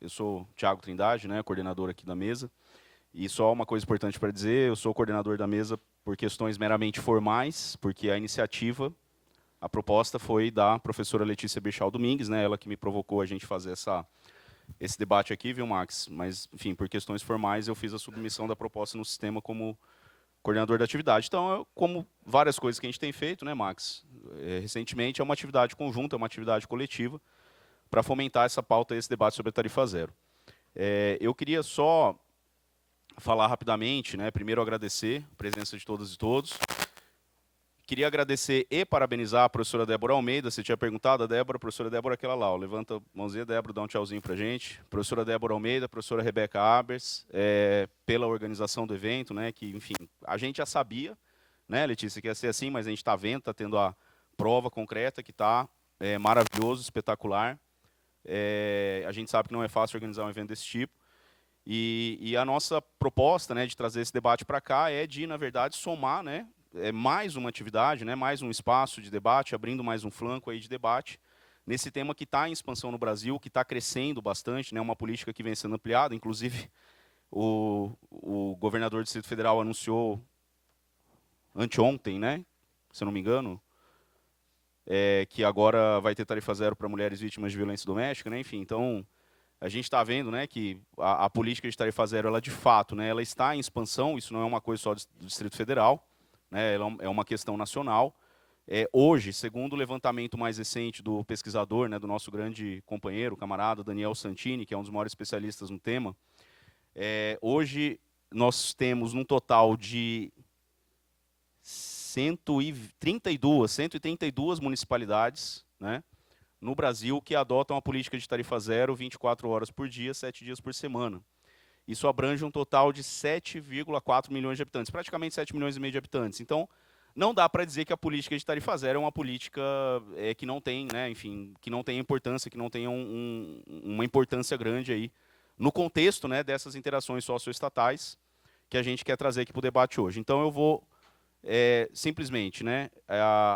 Eu sou Thiago Trindade, né, coordenador aqui da mesa. E só uma coisa importante para dizer, eu sou coordenador da mesa por questões meramente formais, porque a iniciativa, a proposta foi da professora Letícia Bechal Domingues, né, ela que me provocou a gente fazer esse debate aqui, viu, Max? Mas, enfim, por questões formais, eu fiz a submissão da proposta no sistema como coordenador da atividade. Então, como várias coisas que a gente tem feito, né, Max? Recentemente, é uma atividade conjunta, é uma atividade coletiva, para fomentar essa pauta, esse debate sobre a tarifa zero. Eu queria só falar rapidamente, né, primeiro agradecer a presença de todas e todos. Queria agradecer e parabenizar a professora Débora Almeida. Você tinha perguntado, a Débora, a professora Débora, aquela lá, ó, levanta a mãozinha, Débora, dá um tchauzinho para a gente. Professora Débora Almeida, professora Rebeca Abers, pela organização do evento, né, que, enfim, a gente já sabia, né, Letícia, que ia ser assim, mas a gente está vendo, está tendo a prova concreta que está maravilhoso, espetacular. A gente sabe que não é fácil organizar um evento desse tipo. E a nossa proposta, né, de trazer esse debate para cá é de, na verdade, somar, né, mais uma atividade, né, mais um espaço de debate, abrindo mais um flanco aí de debate, nesse tema que está em expansão no Brasil, que está crescendo bastante, né, uma política que vem sendo ampliada. Inclusive, o governador do Distrito Federal anunciou anteontem, né, se eu não me engano, que agora vai ter tarifa zero para mulheres vítimas de violência doméstica, né, enfim, então a gente está vendo, né, que a política de tarifa zero, ela de fato, né, ela está em expansão. Isso não é uma coisa só do Distrito Federal, né, ela é uma questão nacional. Hoje, segundo o levantamento mais recente do pesquisador, né, do nosso grande companheiro, camarada Daniel Santini, que é um dos maiores especialistas no tema, hoje nós temos um total de 132 municipalidades, né, no Brasil que adotam a política de tarifa zero 24 horas por dia, 7 dias por semana. Isso abrange um total de 7,4 milhões de habitantes, praticamente 7 milhões e meio de habitantes. Então, não dá para dizer que a política de tarifa zero é uma política que não tem, né, enfim, que não tem importância, que não tenha uma importância grande aí no contexto, né, dessas interações socioestatais que a gente quer trazer aqui para o debate hoje. Então, eu vou simplesmente, né,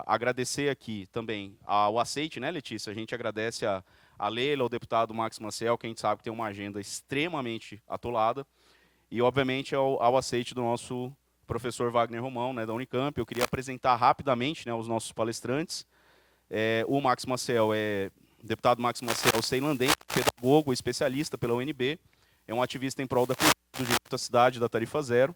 agradecer aqui também ao aceite, né, Letícia? A gente agradece a Leila, ao deputado Max Maciel, que a gente sabe que tem uma agenda extremamente atolada, e, obviamente, ao aceite do nosso professor Wagner Romão, né, da Unicamp. Eu queria apresentar rapidamente, né, os nossos palestrantes. O Max Maciel deputado Max Maciel ceilandense, pedagogo, especialista pela UNB, é um ativista em prol do direito à cidade da tarifa zero.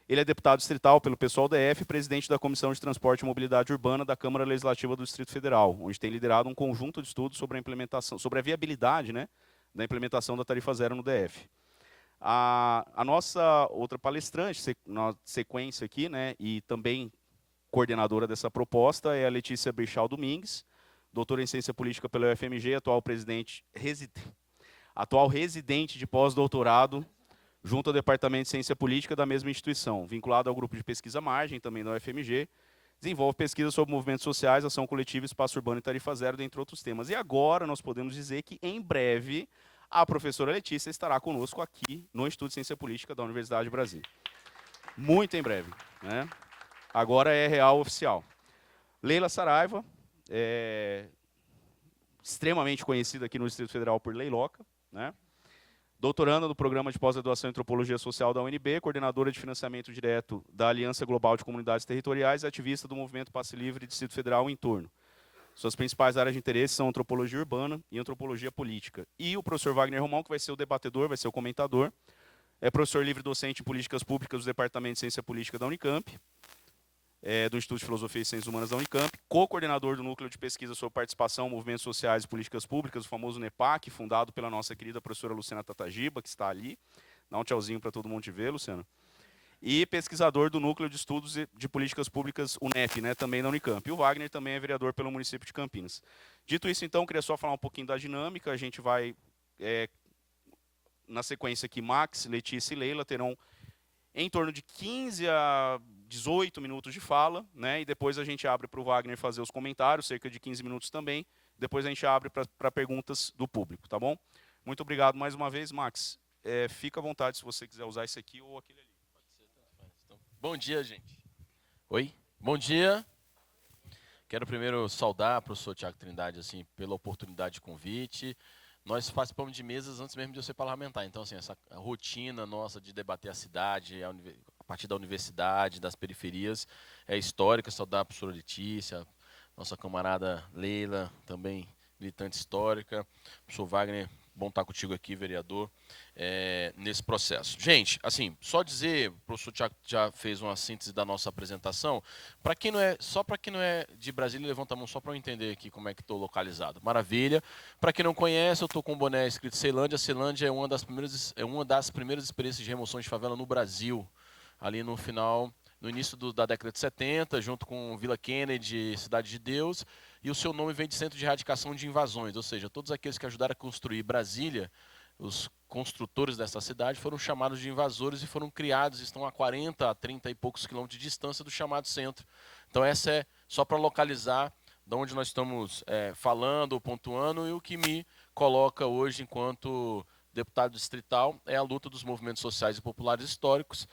Ele é deputado distrital pelo PSOL DF, presidente da Comissão de Transporte e Mobilidade Urbana da Câmara Legislativa do Distrito Federal, onde tem liderado um conjunto de estudos sobre a implementação, sobre a viabilidade, né, da implementação da tarifa zero no DF. A nossa outra palestrante, na sequência aqui, né, e também coordenadora dessa proposta, é a Letícia Bechal Domingues, doutora em Ciência Política pela UFMG, atual residente de pós-doutorado junto ao Departamento de Ciência Política da mesma instituição, vinculado ao grupo de pesquisa Margem, também da UFMG, desenvolve pesquisa sobre movimentos sociais, ação coletiva, espaço urbano e tarifa zero, dentre outros temas. E agora nós podemos dizer que, em breve, a professora Letícia estará conosco aqui no Instituto de Ciência Política da Universidade de Brasília. Muito em breve, né? Agora é real oficial. Leila Saraiva, extremamente conhecida aqui no Distrito Federal por Leiloca, né? Doutoranda do Programa de Pós-Graduação em Antropologia Social da UNB, coordenadora de financiamento direto da Aliança Global de Comunidades Territoriais e ativista do Movimento Passe Livre Distrito Federal em torno. Suas principais áreas de interesse são antropologia urbana e antropologia política. E o professor Wagner Romão, que vai ser o debatedor, vai ser o comentador, é professor livre-docente em políticas públicas do Departamento de Ciência Política da Unicamp, do Instituto de Filosofia e Ciências Humanas da Unicamp, co-coordenador do Núcleo de Pesquisa sobre Participação, Movimentos Sociais e Políticas Públicas, o famoso NEPAC, fundado pela nossa querida professora Luciana Tatagiba, que está ali. Dá um tchauzinho para todo mundo te ver, Luciana. E pesquisador do Núcleo de Estudos de Políticas Públicas, UNEP, né, também da Unicamp. E o Wagner também é vereador pelo município de Campinas. Dito isso, então, queria só falar um pouquinho da dinâmica. A gente vai, na sequência aqui, Max, Letícia e Leila terão em torno de 15 a 18 minutos de fala, né? E depois a gente abre para o Wagner fazer os comentários, cerca de 15 minutos também. Depois a gente abre para perguntas do público, tá bom? Muito obrigado mais uma vez, Max. Fica à vontade se você quiser usar esse aqui ou aquele ali. Pode ser, tanto faz. Então, bom dia, gente. Oi? Bom dia. Quero primeiro saudar o professor Thiago Trindade assim, pela oportunidade de convite, nós participamos de mesas antes mesmo de eu ser parlamentar. Então, assim, essa rotina nossa de debater a cidade, a partir da universidade, das periferias, é histórica. Saudar a professora Letícia, nossa camarada Leila, também militante histórica. Professor Wagner, bom estar contigo aqui, vereador, nesse processo. Gente, assim, só dizer, o professor já fez uma síntese da nossa apresentação. Para quem não é, só para quem não é de Brasília, levanta a mão só para eu entender aqui como é que estou localizado. Maravilha. Para quem não conhece, eu estou com um boné escrito Ceilândia. Ceilândia é uma das primeiras experiências de remoção de favela no Brasil, ali no final, no início da década de 70, junto com Vila Kennedy, Cidade de Deus, e o seu nome vem de Centro de Erradicação de Invasões, ou seja, todos aqueles que ajudaram a construir Brasília, os construtores dessa cidade foram chamados de invasores e foram criados, estão a 40, a 30 e poucos quilômetros de distância do chamado centro. Então essa é só para localizar de onde nós estamos falando ou pontuando, e o que me coloca hoje enquanto deputado distrital é a luta dos movimentos sociais e populares históricos,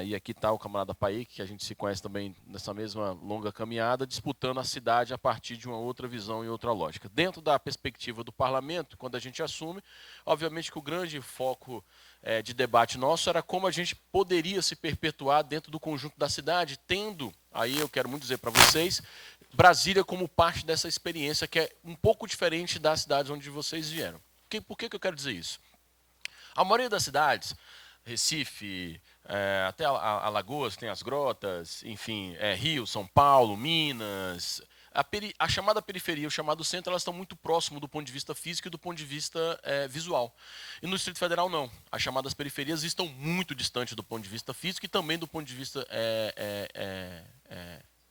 e aqui está o camarada Paik, que a gente se conhece também nessa mesma longa caminhada, disputando a cidade a partir de uma outra visão e outra lógica. Dentro da perspectiva do parlamento, quando a gente assume, obviamente que o grande foco de debate nosso era como a gente poderia se perpetuar dentro do conjunto da cidade, tendo, aí eu quero muito dizer para vocês, Brasília como parte dessa experiência, que é um pouco diferente das cidades onde vocês vieram. Por que eu quero dizer isso? A maioria das cidades, Recife, até Alagoas, tem as grotas, enfim, Rio, São Paulo, Minas, a chamada periferia, o chamado centro, elas estão muito próximo do ponto de vista físico e do ponto de vista visual. E no Distrito Federal, não. As chamadas periferias estão muito distantes do ponto de vista físico e também do ponto de vista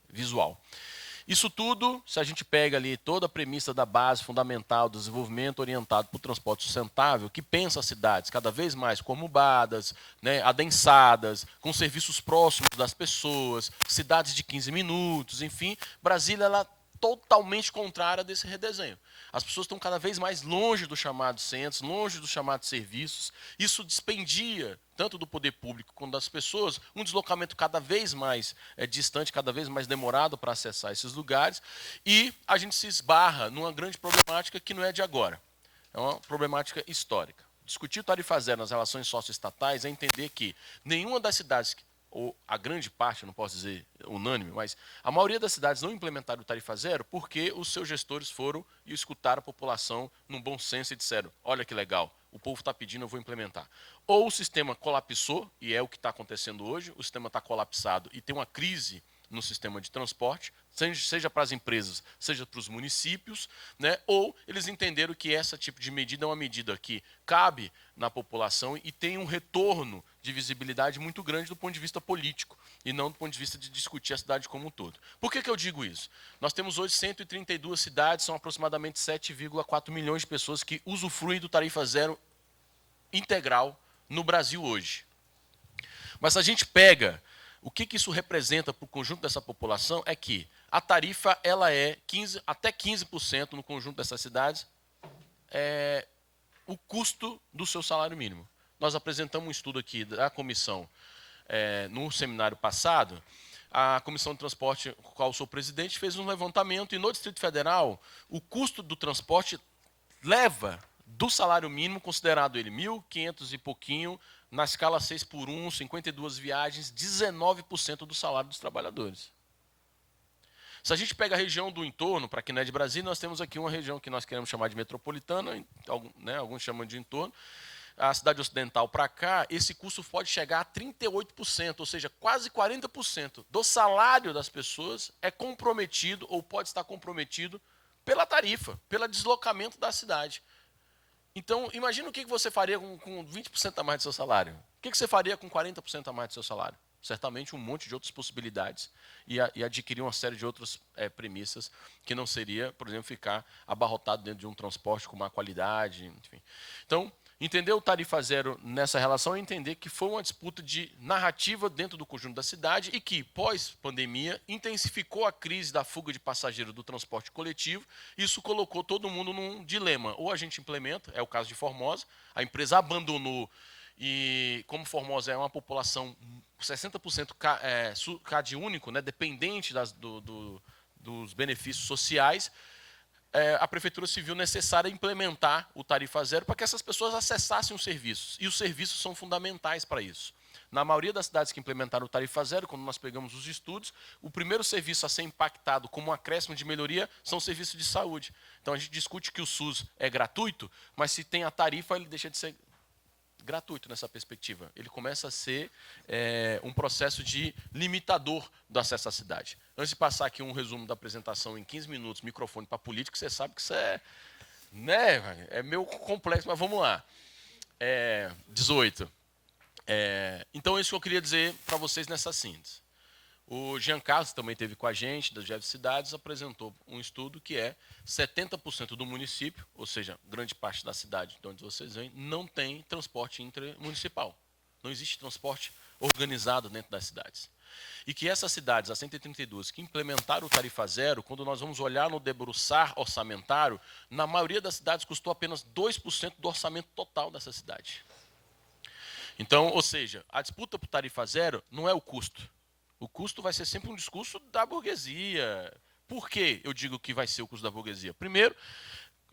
visual. Isso tudo, se a gente pega ali toda a premissa da base fundamental do desenvolvimento orientado para o transporte sustentável, que pensa as cidades cada vez mais conurbadas, né, adensadas, com serviços próximos das pessoas, cidades de 15 minutos, enfim, Brasília ela totalmente contrária desse redesenho. As pessoas estão cada vez mais longe dos chamados centros, longe dos chamados serviços. Isso dispendia, tanto do poder público quanto das pessoas, um deslocamento cada vez mais distante, cada vez mais demorado para acessar esses lugares. E a gente se esbarra numa grande problemática que não é de agora. É uma problemática histórica. Discutir tarifa zero nas relações socioestatais é entender que nenhuma das cidades ou a grande parte, não posso dizer unânime, mas a maioria das cidades não implementaram o tarifa zero porque os seus gestores foram e escutaram a população num bom senso e disseram, olha que legal, o povo está pedindo, eu vou implementar. Ou o sistema colapsou, e é o que está acontecendo hoje, o sistema está colapsado e tem uma crise no sistema de transporte, seja para as empresas, seja para os municípios, né? Ou eles entenderam que esse tipo de medida é uma medida que cabe na população e tem um retorno de visibilidade muito grande do ponto de vista político e não do ponto de vista de discutir a cidade como um todo. Por que eu digo isso? Nós temos hoje 132 cidades, são aproximadamente 7,4 milhões de pessoas que usufruem do tarifa zero integral no Brasil hoje. Mas se a gente pega o que isso representa para o conjunto dessa população é que a tarifa ela é até 15% no conjunto dessas cidades o custo do seu salário mínimo. Nós apresentamos um estudo aqui da comissão no seminário passado. A Comissão de Transporte, com a qual eu sou presidente, fez um levantamento e no Distrito Federal o custo do transporte leva do salário mínimo, considerado ele 1.500 e pouquinho, na escala 6x1, 52 viagens, 19% do salário dos trabalhadores. Se a gente pega a região do entorno, para quem não é de Brasília, nós temos aqui uma região que nós queremos chamar de metropolitana, né, alguns chamam de entorno. A cidade ocidental para cá, esse custo pode chegar a 38%, ou seja, quase 40% do salário das pessoas é comprometido ou pode estar comprometido pela tarifa, pelo deslocamento da cidade. Então, imagina o que você faria com 20% a mais do seu salário. O que você faria com 40% a mais do seu salário? Certamente um monte de outras possibilidades e adquirir uma série de outras premissas que não seria, por exemplo, ficar abarrotado dentro de um transporte com má qualidade, enfim. Então, entender o tarifa zero nessa relação é entender que foi uma disputa de narrativa dentro do conjunto da cidade e que, pós-pandemia, intensificou a crise da fuga de passageiro do transporte coletivo. Isso colocou todo mundo num dilema. Ou a gente implementa, é o caso de Formosa, a empresa abandonou e, como Formosa é uma população 60% CAD único, né, dependente dos benefícios sociais, a Prefeitura se viu necessária implementar o tarifa zero para que essas pessoas acessassem os serviços. E os serviços são fundamentais para isso. Na maioria das cidades que implementaram o tarifa zero, quando nós pegamos os estudos, o primeiro serviço a ser impactado como um acréscimo de melhoria são os serviços de saúde. Então a gente discute que o SUS é gratuito, mas se tem a tarifa, ele deixa de ser gratuito nessa perspectiva. Ele começa a ser um processo de limitador do acesso à cidade. Antes de passar aqui um resumo da apresentação em 15 minutos, microfone para político, você sabe que isso é meio complexo, mas vamos lá. 18. Então, é isso que eu queria dizer para vocês nessa síntese. O Jean Carlos também esteve com a gente, das Jefes Cidades, apresentou um estudo que 70% do município, ou seja, grande parte da cidade de onde vocês vêm, não tem transporte intermunicipal. Não existe transporte organizado dentro das cidades. E que essas cidades, as 132, que implementaram o tarifa zero, quando nós vamos olhar no debruçar orçamentário, na maioria das cidades custou apenas 2% do orçamento total dessa cidade. Então, ou seja, a disputa por tarifa zero não é o custo. O custo vai ser sempre um discurso da burguesia. Por que eu digo que vai ser o custo da burguesia? Primeiro,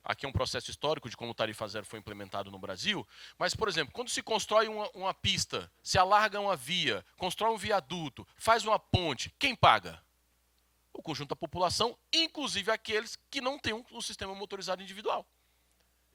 aqui é um processo histórico de como o tarifa zero foi implementado no Brasil, mas, por exemplo, quando se constrói uma pista, se alarga uma via, constrói um viaduto, faz uma ponte, quem paga? O conjunto da população, inclusive aqueles que não têm um sistema motorizado individual.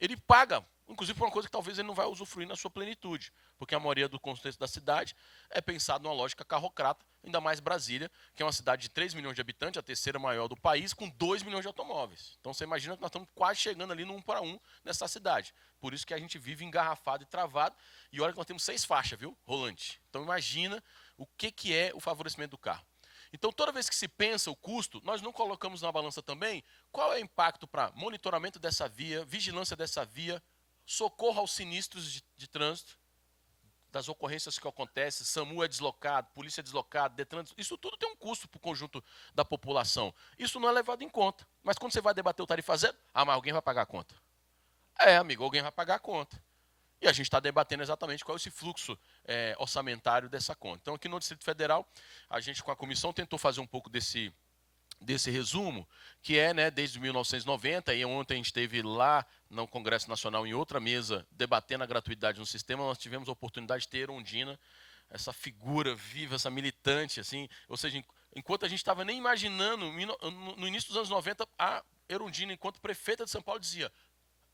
Ele paga, inclusive por uma coisa que talvez ele não vai usufruir na sua plenitude, porque a maioria do contexto da cidade é pensado numa lógica carrocrata, ainda mais Brasília, que é uma cidade de 3 milhões de habitantes, a terceira maior do país, com 2 milhões de automóveis. Então você imagina que nós estamos quase chegando ali no 1 para 1 nessa cidade. Por isso que a gente vive engarrafado e travado, e olha que nós temos 6 faixas, viu, rolante. Então imagina o que é o favorecimento do carro. Então, toda vez que se pensa o custo, nós não colocamos na balança também qual é o impacto para monitoramento dessa via, vigilância dessa via, socorro aos sinistros de trânsito, das ocorrências que acontecem, SAMU é deslocado, polícia é deslocada, Detran, isso tudo tem um custo para o conjunto da população. Isso não é levado em conta. Mas quando você vai debater o tarifa zero, mas alguém vai pagar a conta. Amigo, alguém vai pagar a conta. E a gente está debatendo exatamente qual é esse fluxo orçamentário dessa conta. Então, aqui no Distrito Federal, a gente com a comissão tentou fazer um pouco desse resumo, que desde 1990, e ontem a gente esteve lá no Congresso Nacional, em outra mesa, debatendo a gratuidade no sistema, nós tivemos a oportunidade de ter Erundina, essa figura viva, essa militante, assim, ou seja, enquanto a gente estava nem imaginando, no início dos anos 90, a Erundina, enquanto prefeita de São Paulo, dizia: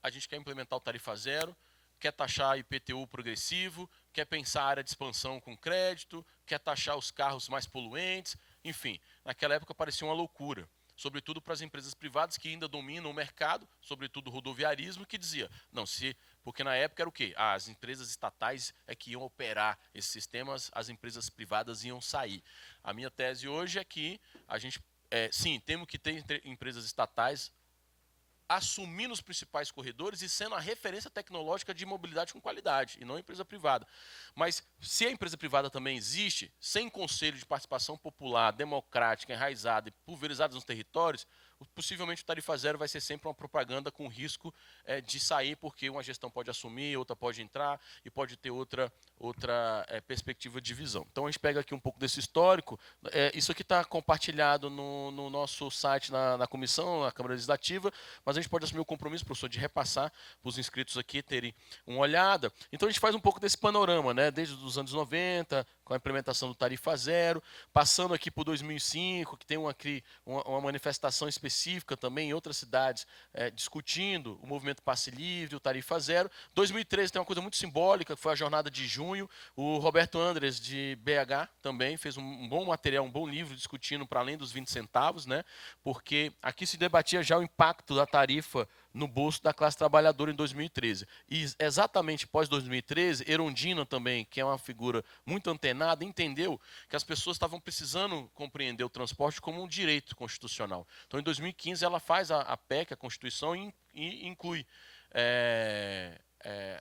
a gente quer implementar o tarifa zero, quer taxar IPTU progressivo, quer pensar a área de expansão com crédito, quer taxar os carros mais poluentes, enfim, naquela época parecia uma loucura, sobretudo para as empresas privadas que ainda dominam o mercado, sobretudo o rodoviarismo, que dizia, porque na época era o quê? As empresas estatais é que iam operar esses sistemas, as empresas privadas iam sair. A minha tese hoje é que a gente, sim, temos que ter empresas estatais assumindo os principais corredores e sendo a referência tecnológica de mobilidade com qualidade, e não a empresa privada. Mas se a empresa privada também existe, sem conselho de participação popular, democrática, enraizada e pulverizada nos territórios, possivelmente o tarifa zero vai ser sempre uma propaganda com risco de sair, porque uma gestão pode assumir, outra pode entrar e pode ter outra perspectiva de visão. Então a gente pega aqui um pouco desse histórico. Isso aqui está compartilhado no nosso site, na comissão, na Câmara Legislativa, mas a gente pode assumir o compromisso, professor, de repassar para os inscritos aqui terem uma olhada. Então a gente faz um pouco desse panorama, desde os anos 90, com a implementação do tarifa zero, passando aqui por 2005, que tem uma manifestação específica também em outras cidades, discutindo o movimento passe livre, o tarifa zero. 2013 tem uma coisa muito simbólica, que foi a jornada de junho. O Roberto Andres, de BH, também fez um bom material, um bom livro, discutindo para além dos 20 centavos, porque aqui se debatia já o impacto da tarifa no bolso da classe trabalhadora em 2013. E exatamente pós 2013, Erundina também, que é uma figura muito antenada, entendeu que as pessoas estavam precisando compreender o transporte como um direito constitucional. Então, em 2015, ela faz a PEC, a Constituição, e inclui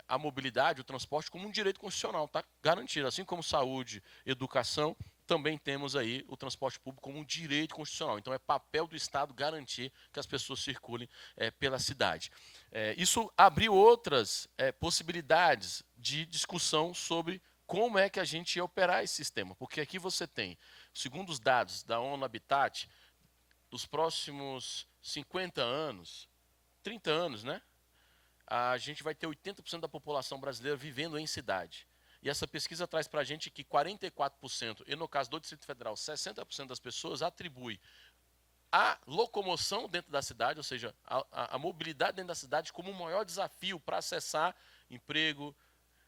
a mobilidade, o transporte, como um direito constitucional, está garantido. Assim como saúde, educação, também temos aí o transporte público como um direito constitucional. Então, é papel do Estado garantir que as pessoas circulem pela cidade. Isso abriu outras possibilidades de discussão sobre como é que a gente ia operar esse sistema. Porque aqui você tem, segundo os dados da ONU Habitat, dos próximos 50 anos, 30 anos, né, a gente vai ter 80% da população brasileira vivendo em cidade. E essa pesquisa traz para a gente que 44%, e no caso do Distrito Federal, 60% das pessoas atribui a locomoção dentro da cidade, ou seja, a mobilidade dentro da cidade como o maior desafio para acessar emprego,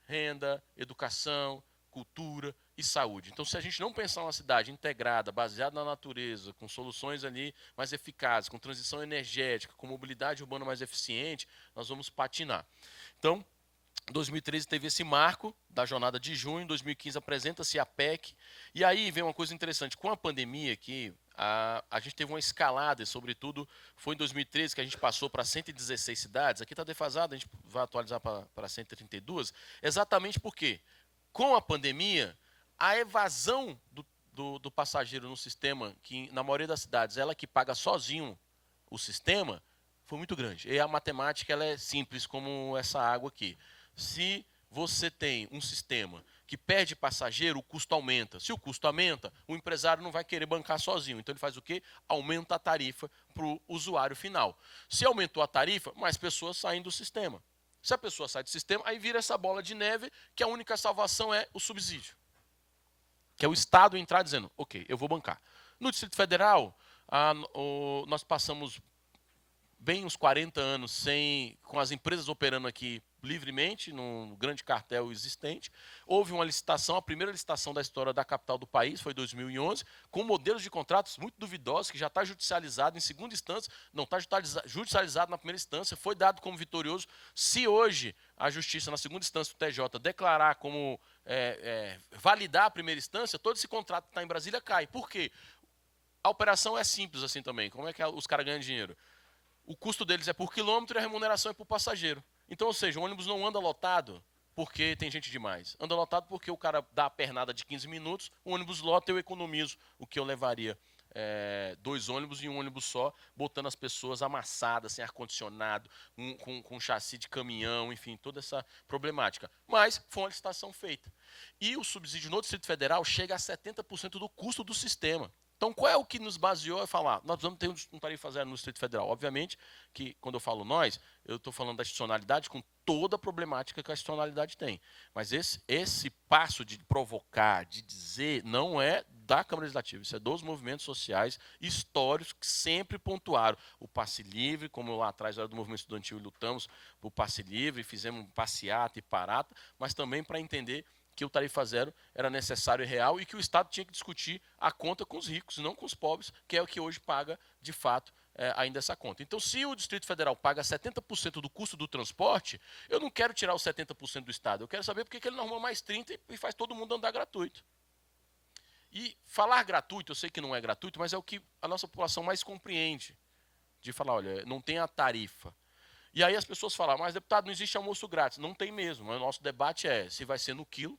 renda, educação, cultura e saúde. Então, se a gente não pensar uma cidade integrada, baseada na natureza, com soluções ali mais eficazes, com transição energética, com mobilidade urbana mais eficiente, nós vamos patinar. Então, em 2013 teve esse marco da jornada de junho, em 2015 apresenta-se a PEC, e aí vem uma coisa interessante, com a pandemia que a gente teve uma escalada, e sobretudo foi em 2013 que a gente passou para 116 cidades, aqui está defasado, a gente vai atualizar para 132, exatamente porque, com a pandemia, a evasão do passageiro no sistema, que na maioria das cidades ela que paga sozinho o sistema, foi muito grande. E a matemática ela é simples como essa água aqui. Se você tem um sistema que perde passageiro, o custo aumenta. Se o custo aumenta, o empresário não vai querer bancar sozinho. Então ele faz o quê? Aumenta a tarifa para o usuário final. Se aumentou a tarifa, mais pessoas saem do sistema. Se a pessoa sai do sistema, aí vira essa bola de neve que a única salvação é o subsídio. Que é o Estado entrar dizendo, ok, eu vou bancar. No Distrito Federal, nós passamos bem uns 40 anos com as empresas operando aqui livremente, num grande cartel existente. Houve uma licitação, a primeira licitação da história da capital do país, foi em 2011, com modelos de contratos muito duvidosos, que já está judicializado em segunda instância, não está judicializado na primeira instância, foi dado como vitorioso. Se hoje a justiça, na segunda instância do TJ, declarar como validar a primeira instância, todo esse contrato que está em Brasília cai. Por quê? A operação é simples assim também. Como é que os caras ganham dinheiro? O custo deles é por quilômetro e a remuneração é por passageiro. Então, ou seja, o ônibus não anda lotado porque tem gente demais. Anda lotado porque o cara dá a pernada de 15 minutos, o ônibus lota, eu economizo o que eu levaria 2 ônibus em um ônibus só, botando as pessoas amassadas, sem ar-condicionado, com chassi de caminhão, enfim, toda essa problemática. Mas foi uma licitação feita. E o subsídio no Distrito Federal chega a 70% do custo do sistema. Então, qual é o que nos baseou a falar? Nós vamos ter um tarifa zero no Distrito Federal. Obviamente que, quando eu falo nós, eu estou falando da institucionalidade com toda a problemática que a institucionalidade tem. Mas esse passo de provocar, de dizer, não é da Câmara Legislativa, isso é dos movimentos sociais históricos que sempre pontuaram o passe livre, como lá atrás era do movimento estudantil e lutamos por passe livre, fizemos passeata e parata, mas também para entender que o tarifa zero era necessário e real e que o Estado tinha que discutir a conta com os ricos, não com os pobres, que é o que hoje paga, de fato, ainda essa conta. Então, se o Distrito Federal paga 70% do custo do transporte, eu não quero tirar os 70% do Estado, eu quero saber por que ele não arruma mais 30% e faz todo mundo andar gratuito. E falar gratuito, eu sei que não é gratuito, mas é o que a nossa população mais compreende, de falar, olha, não tem a tarifa. E aí as pessoas falam, mas deputado, não existe almoço grátis. Não tem mesmo, mas o nosso debate é se vai ser no quilo,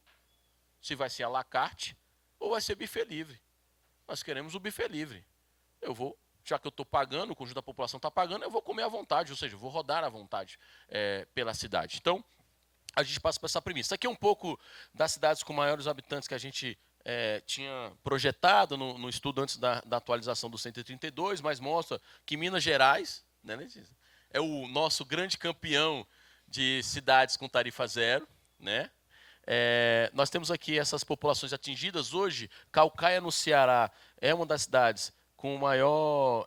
se vai ser à la carte ou vai ser buffet livre. Nós queremos o buffet livre. Eu vou, já que eu estou pagando, o conjunto da população está pagando, eu vou comer à vontade, ou seja, eu vou rodar à vontade pela cidade. Então, a gente passa por essa premissa. Isso aqui é um pouco das cidades com maiores habitantes que a gente tinha projetado no estudo antes da atualização do 132, mas mostra que Minas Gerais, né, Letícia, é o nosso grande campeão de cidades com tarifa zero, né? Nós temos aqui essas populações atingidas. Hoje, Caucaia, no Ceará, é uma das cidades com o maior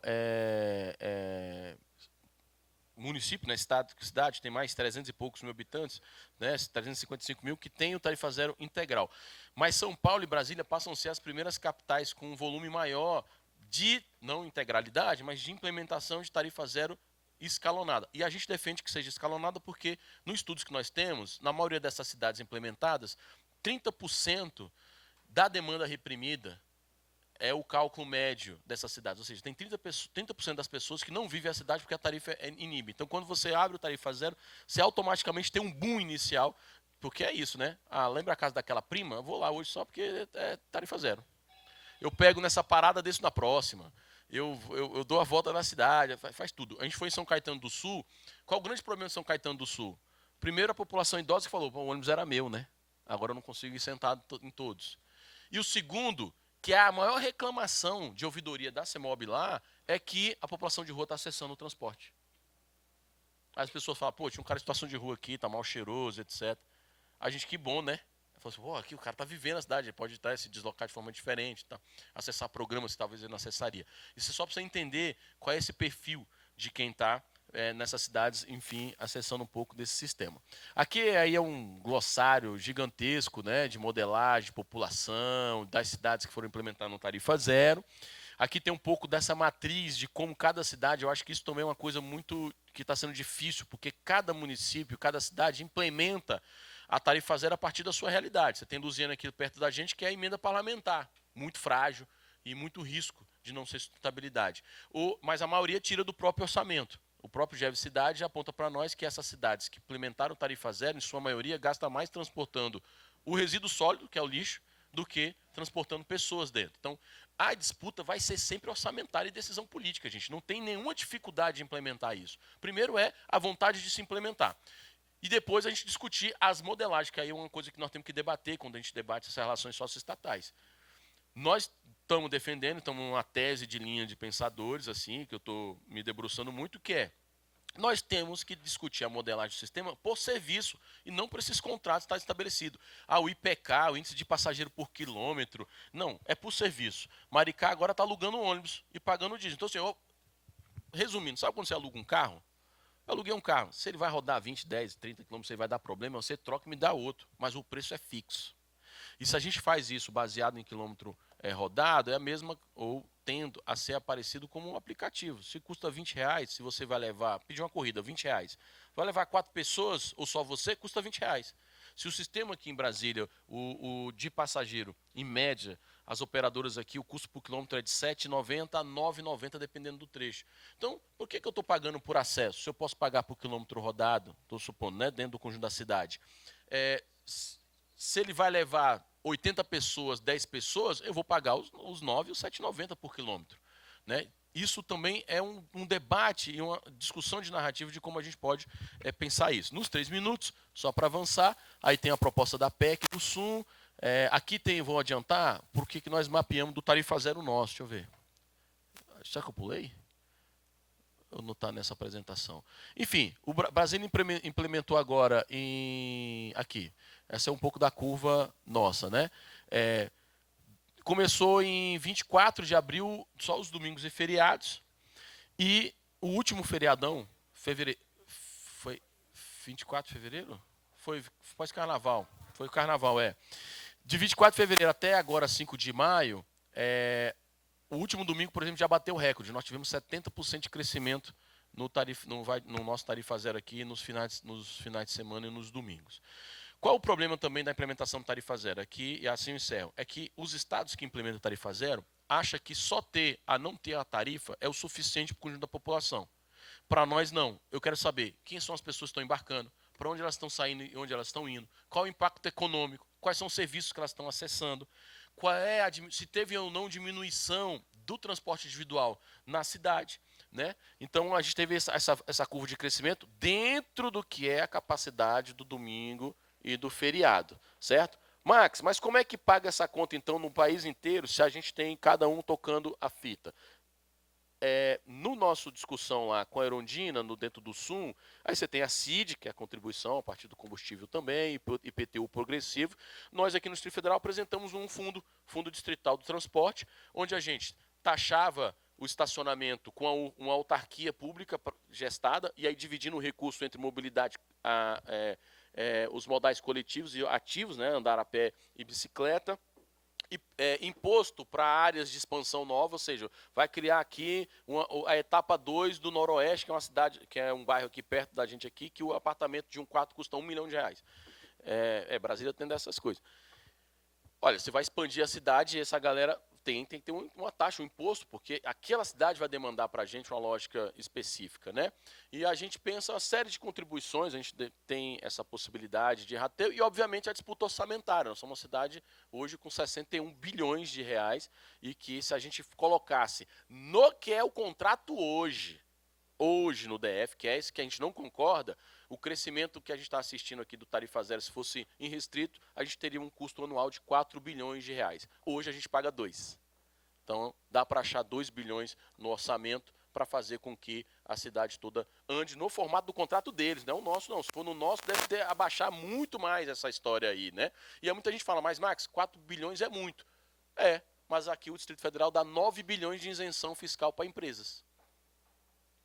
município, né, cidade, tem mais 300 e poucos mil habitantes, né, 355 mil, que tem o tarifa zero integral. Mas São Paulo e Brasília passam a ser as primeiras capitais com um volume maior de, não integralidade, mas de implementação de tarifa zero escalonada. E a gente defende que seja escalonada porque, nos estudos que nós temos, na maioria dessas cidades implementadas, 30% da demanda reprimida é o cálculo médio dessas cidades. Ou seja, tem 30% das pessoas que não vivem a cidade porque a tarifa inibe. Então, quando você abre o tarifa zero, você automaticamente tem um boom inicial, porque é isso, né? Lembra a casa daquela prima? Eu vou lá hoje só porque é tarifa zero. Eu pego nessa parada, desço na próxima. Eu dou a volta na cidade, faz tudo. A gente foi em São Caetano do Sul. Qual o grande problema de São Caetano do Sul? Primeiro, a população idosa que falou, o ônibus era meu, né? Agora eu não consigo ir sentado em todos. E o segundo, que é a maior reclamação de ouvidoria da CEMOB lá, é que a população de rua está acessando o transporte. Aí as pessoas falam, pô, tinha um cara em situação de rua aqui, tá mal cheiroso, etc. A gente, que bom, né? Fala assim, pô, aqui o cara tá vivendo a cidade, ele pode estar se deslocar de forma diferente, tá? Acessar programas que talvez ele não acessaria. Isso é só para você entender qual é esse perfil de quem está nessas cidades, enfim, acessando um pouco desse sistema. Aqui aí é um glossário gigantesco, né, de modelagem, de população, das cidades que foram implementadas no tarifa zero. Aqui tem um pouco dessa matriz de como cada cidade, eu acho que isso também é uma coisa muito que está sendo difícil, porque cada município, cada cidade implementa a tarifa zero a partir da sua realidade. Você tem Luziana aqui perto da gente, que é a emenda parlamentar, muito frágil e muito risco de não ser sustentabilidade. Mas a maioria tira do próprio orçamento. O próprio GEV Cidade aponta para nós que essas cidades que implementaram tarifa zero, em sua maioria, gastam mais transportando o resíduo sólido, que é o lixo, do que transportando pessoas dentro. Então, a disputa vai ser sempre orçamentária e decisão política, gente. Não tem nenhuma dificuldade de implementar isso. Primeiro é a vontade de se implementar. E depois a gente discutir as modelagens, que aí é uma coisa que nós temos que debater quando a gente debate essas relações socioestatais. Nós estamos defendendo, estamos numa tese de linha de pensadores, assim, que eu estou me debruçando muito, que é nós temos que discutir a modelagem do sistema por serviço e não por esses contratos que estão estabelecidos. O IPK, o índice de passageiro por quilômetro, não, é por serviço. Maricá agora está alugando ônibus e pagando diesel. Então, assim, resumindo, sabe quando você aluga um carro? Eu aluguei um carro, se ele vai rodar 20, 10, 30 quilômetros, ele vai dar problema, você troca e me dá outro, mas o preço é fixo. E se a gente faz isso baseado em quilômetro rodado, é a mesma, ou tendo a ser aparecido como um aplicativo. Se custa R$ 20, se você vai levar, pedir uma corrida, R$ 20, vai levar 4 pessoas ou só você, custa R$ 20. Se o sistema aqui em Brasília, o de passageiro, em média, as operadoras aqui, o custo por quilômetro é de R$ 7,90 a R$ 9,90, dependendo do trecho. Então, por que eu estou pagando por acesso? Se eu posso pagar por quilômetro rodado, estou supondo, né, dentro do conjunto da cidade, se ele vai levar 80 pessoas, 10 pessoas, eu vou pagar os 9 e os 7,90 por quilômetro. Né? Isso também é um debate e uma discussão de narrativa de como a gente pode pensar isso. Nos 3 minutos, só para avançar, aí tem a proposta da PEC do SUM. Aqui vou adiantar, porque que nós mapeamos do tarifa zero nosso. Deixa eu ver. Será que eu pulei? Ou não está nessa apresentação? Enfim, o Brasil implementou agora aqui. Essa é um pouco da curva nossa, né? Começou em 24 de abril, só os domingos e feriados. E o último feriadão, foi 24 de fevereiro? Foi pós-carnaval. Foi o carnaval, De 24 de fevereiro até agora, 5 de maio, o último domingo, por exemplo, já bateu o recorde. Nós tivemos 70% de crescimento no nosso tarifa zero aqui nos finais de semana e nos domingos. Qual o problema também da implementação do tarifa zero? Aqui, e assim eu encerro, é que os estados que implementam a tarifa zero acham que só não ter a tarifa é o suficiente para o conjunto da população. Para nós, não. Eu quero saber quem são as pessoas que estão embarcando, para onde elas estão saindo e onde elas estão indo, qual o impacto econômico, quais são os serviços que elas estão acessando, se teve ou não diminuição do transporte individual na cidade. Né? Então, a gente teve essa curva de crescimento dentro do que é a capacidade do domingo e do feriado, certo? Max, mas como é que paga essa conta, então, no país inteiro, se a gente tem cada um tocando a fita? No nosso discussão lá com a Erondina, dentro do SUM, aí você tem a CID, que é a contribuição a partir do combustível também, IPTU progressivo. Nós aqui no Distrito Federal apresentamos um fundo distrital do transporte, onde a gente taxava o estacionamento com uma autarquia pública gestada, e aí dividindo o recurso entre mobilidade, os modais coletivos e ativos, né, andar a pé e bicicleta, imposto para áreas de expansão nova, ou seja, vai criar aqui a etapa 2 do Noroeste, que é uma cidade, que é um bairro aqui perto da gente aqui, que o apartamento de um quarto custa R$ 1 milhão. Brasília tem dessas coisas. Olha, você vai expandir a cidade e essa galera tem que ter uma taxa, um imposto, porque aquela cidade vai demandar para a gente uma lógica específica, né? E a gente pensa uma série de contribuições, a gente tem essa possibilidade de rateio e, obviamente, a disputa orçamentária. Nós somos uma cidade hoje com 61 bilhões de reais e que, se a gente colocasse no que é o contrato hoje no DF, que é esse que a gente não concorda, o crescimento que a gente está assistindo aqui do tarifa zero, se fosse em restrito, a gente teria um custo anual de 4 bilhões de reais. Hoje a gente paga 2. Então, dá para achar 2 bilhões no orçamento para fazer com que a cidade toda ande no formato do contrato deles, não é o nosso não. Se for no nosso, deve ter abaixar muito mais essa história aí, né? E aí muita gente fala, mas Max, 4 bilhões é muito. É, mas aqui o Distrito Federal dá 9 bilhões de isenção fiscal para empresas.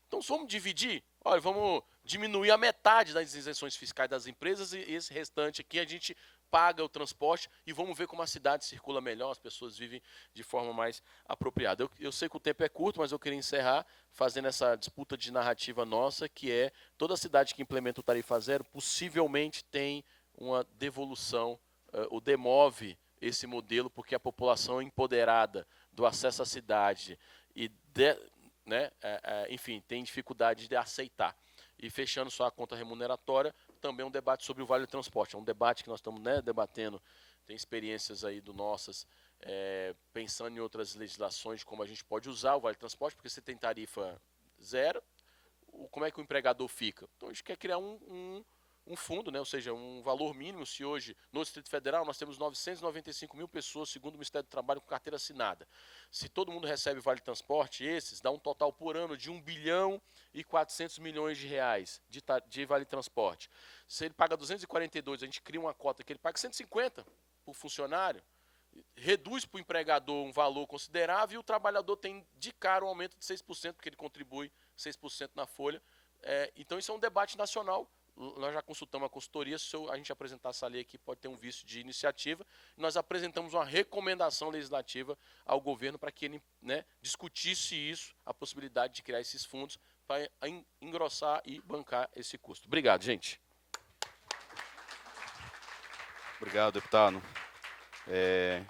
Então, se vamos dividir, olha, vamos diminuir a metade das isenções fiscais das empresas e esse restante aqui a gente paga o transporte e vamos ver como a cidade circula melhor, as pessoas vivem de forma mais apropriada. Eu sei que o tempo é curto, mas eu queria encerrar fazendo essa disputa de narrativa nossa, que é toda cidade que implementa o tarifa zero possivelmente tem uma devolução, ou demove esse modelo, porque a população empoderada do acesso à cidade e né, enfim, tem dificuldade de aceitar. E fechando só a conta remuneratória, também um debate sobre o Vale do Transporte. É um debate que nós estamos, né, debatendo, tem experiências aí do nossas, pensando em outras legislações de como a gente pode usar o Vale do Transporte, porque você tem tarifa zero, como é que o empregador fica? Então a gente quer criar um fundo, né, ou seja, um valor mínimo. Se hoje, no Distrito Federal, nós temos 995 mil pessoas, segundo o Ministério do Trabalho, com carteira assinada. Se todo mundo recebe Vale Transporte, esses, dá um total por ano de 1 bilhão e 400 milhões de reais de Vale Transporte. Se ele paga 242, a gente cria uma cota que ele paga 150 por funcionário, reduz para o empregador um valor considerável e o trabalhador tem de cara um aumento de 6%, porque ele contribui 6% na folha. Então, isso é um debate nacional. Nós já consultamos a consultoria, se a gente apresentar essa lei aqui, pode ter um vício de iniciativa. Nós apresentamos uma recomendação legislativa ao governo para que ele, né, discutisse isso, a possibilidade de criar esses fundos para engrossar e bancar esse custo. Obrigado, gente. Obrigado, deputado.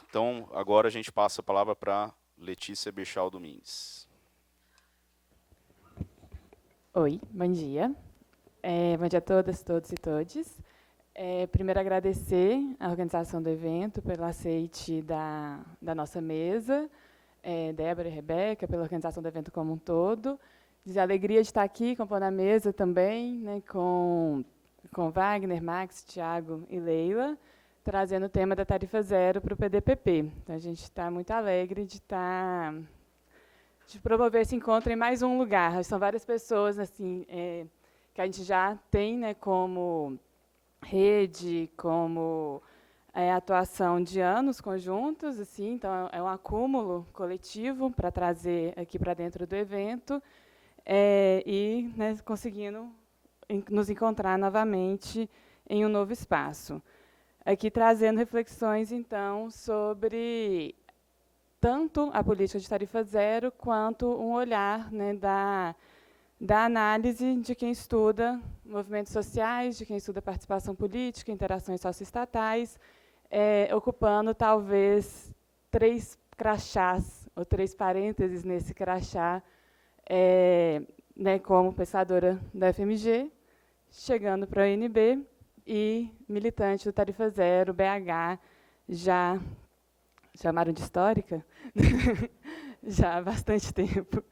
Então, agora a gente passa a palavra para Letícia Birchal Domingues. Oi, bom dia. Bom dia a todas, todos e todes. Primeiro, agradecer a organização do evento pelo aceite da nossa mesa, Débora e Rebeca, pela organização do evento como um todo. Dizer a alegria de estar aqui, compondo a mesa também, né, com Wagner, Max, Thiago e Leila, trazendo o tema da tarifa zero para o PDPP. Então, a gente está muito alegre de promover esse encontro em mais um lugar. São várias pessoas assim, que a gente já tem, né, como rede, como atuação de anos conjuntos, assim, então é um acúmulo coletivo para trazer aqui para dentro do evento e, né, conseguindo nos encontrar novamente em um novo espaço. Aqui trazendo reflexões, então, sobre tanto a política de tarifa zero, quanto um olhar, né, da análise de quem estuda movimentos sociais, de quem estuda participação política, interações socioestatais, ocupando talvez 3 crachás, ou 3 parênteses nesse crachá, né, como pensadora da FMG, chegando para a UNB e militante do Tarifa Zero, BH, já chamaram de histórica? Já há bastante tempo.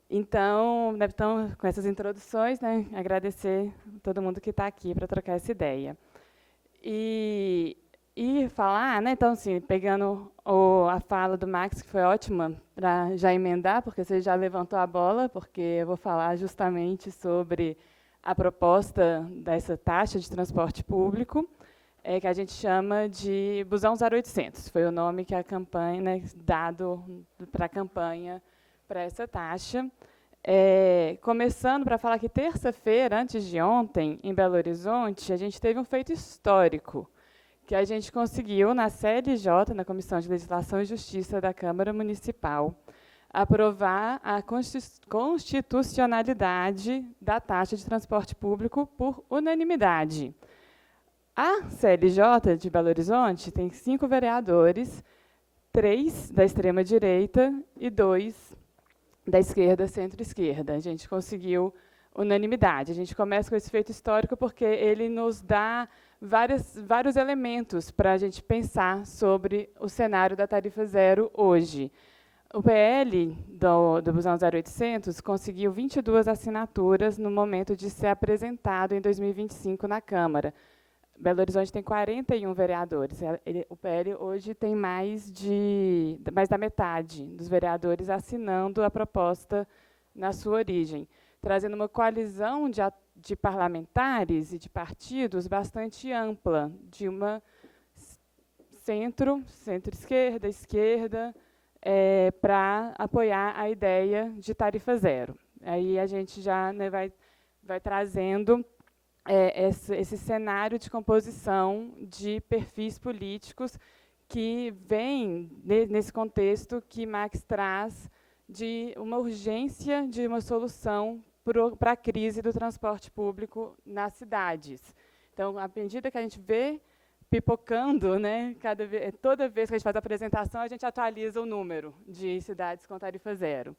Então, com essas introduções, né, agradecer a todo mundo que está aqui para trocar essa ideia. E falar, né, então, assim, pegando a fala do Max, que foi ótima, para já emendar, porque você já levantou a bola, porque eu vou falar justamente sobre a proposta dessa taxa de transporte público, que a gente chama de Busão 0800. Foi o nome que a campanha, né, dado para a campanha para essa taxa. Começando para falar que terça-feira, antes de ontem, em Belo Horizonte, a gente teve um feito histórico, que a gente conseguiu, na CLJ, na Comissão de Legislação e Justiça da Câmara Municipal, aprovar a constitucionalidade da taxa de transporte público por unanimidade. A CLJ de Belo Horizonte tem 5 vereadores, 3 da extrema-direita e 2 da esquerda, centro-esquerda. A gente conseguiu unanimidade. A gente começa com esse feito histórico porque ele nos dá vários elementos para a gente pensar sobre o cenário da tarifa zero hoje. O PL do Busão 0800 conseguiu 22 assinaturas no momento de ser apresentado em 2025 na Câmara. Belo Horizonte tem 41 vereadores. O PL hoje tem mais da metade dos vereadores assinando a proposta na sua origem, trazendo uma coalizão de parlamentares e de partidos bastante ampla, de uma centro-esquerda, esquerda, para apoiar a ideia de tarifa zero. Aí a gente já, né, vai trazendo esse cenário de composição de perfis políticos que vem nesse contexto que Marx traz de uma urgência de uma solução para a crise do transporte público nas cidades. Então, à medida que a gente vê pipocando, né, toda vez que a gente faz a apresentação, a gente atualiza o número de cidades com tarifa zero.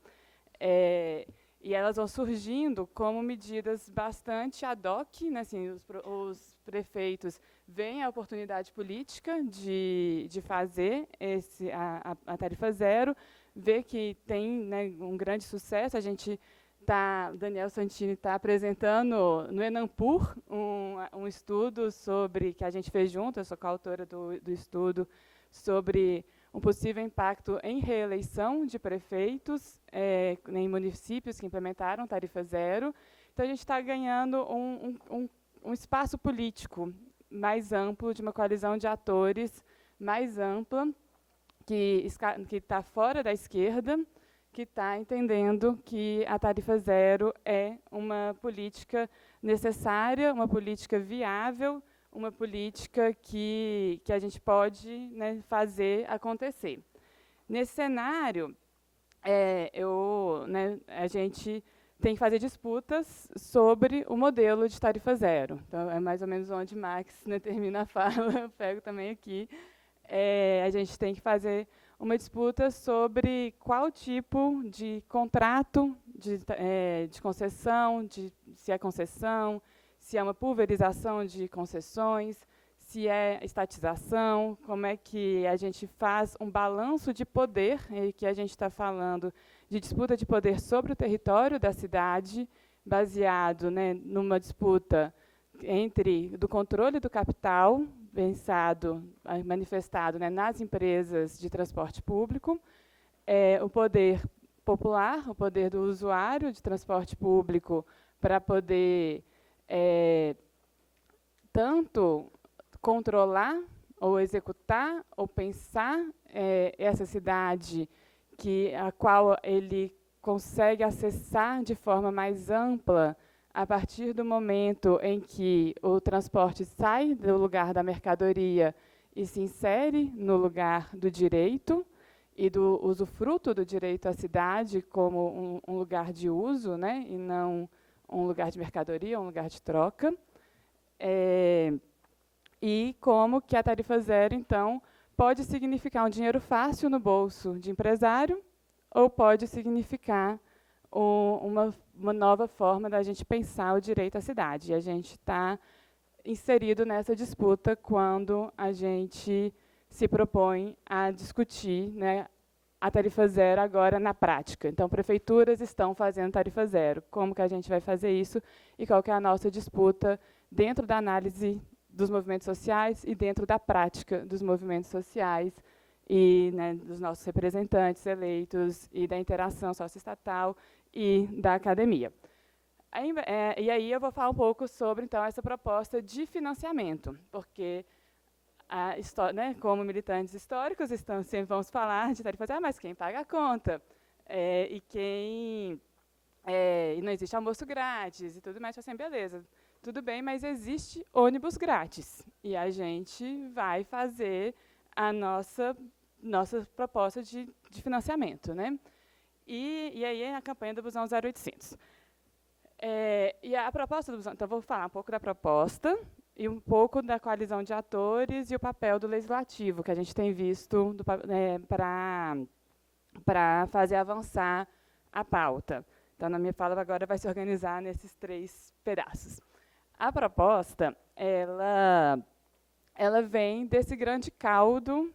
E elas vão surgindo como medidas bastante ad hoc, né, assim, os prefeitos veem a oportunidade política de fazer a tarifa zero, vê que tem, né, um grande sucesso. Daniel Santini está apresentando no Enampur um estudo que a gente fez junto, eu sou coautora do estudo, sobre um possível impacto em reeleição de prefeitos em municípios que implementaram tarifa zero. Então, a gente está ganhando um espaço político mais amplo, de uma coalizão de atores mais ampla, que está fora da esquerda, que está entendendo que a tarifa zero é uma política necessária, uma política viável, uma política que a gente pode, né, fazer acontecer. Nesse cenário, a gente tem que fazer disputas sobre o modelo de tarifa zero. Então, é mais ou menos onde Marx, né, termina a fala, eu pego também aqui. A gente tem que fazer uma disputa sobre qual tipo de contrato de concessão, se é concessão, se é uma pulverização de concessões, se é estatização, como é que a gente faz um balanço de poder, que a gente está falando de disputa de poder sobre o território da cidade, baseado, né, numa disputa do controle do capital, manifestado, né, nas empresas de transporte público, o poder popular, o poder do usuário de transporte público, para poder tanto controlar, ou executar, ou pensar essa cidade a qual ele consegue acessar de forma mais ampla a partir do momento em que o transporte sai do lugar da mercadoria e se insere no lugar do direito e do usufruto do direito à cidade como um lugar de uso, né, e não um lugar de mercadoria, um lugar de troca. E como que a tarifa zero, então, pode significar um dinheiro fácil no bolso de empresário ou pode significar uma nova forma da gente pensar o direito à cidade. E a gente está inserido nessa disputa quando a gente se propõe a discutir, né, a tarifa zero agora na prática. Então, prefeituras estão fazendo tarifa zero. Como que a gente vai fazer isso e qual que é a nossa disputa dentro da análise dos movimentos sociais e dentro da prática dos movimentos sociais e, né, dos nossos representantes eleitos e da interação socioestatal e da academia. E aí eu vou falar um pouco sobre, então, essa proposta de financiamento, porque, né, como militantes históricos, sempre vamos falar de tarifas, mas quem paga a conta? E não existe almoço grátis e tudo mais, assim, beleza, tudo bem, mas existe ônibus grátis. E a gente vai fazer a nossa proposta de financiamento, né? E aí é a campanha do Busão 0800. E a proposta do Busão, então vou falar um pouco da proposta e um pouco da coalizão de atores e o papel do legislativo, que a gente tem visto para fazer avançar a pauta. Então, na minha fala agora vai se organizar nesses 3 pedaços. A proposta, ela vem desse grande caldo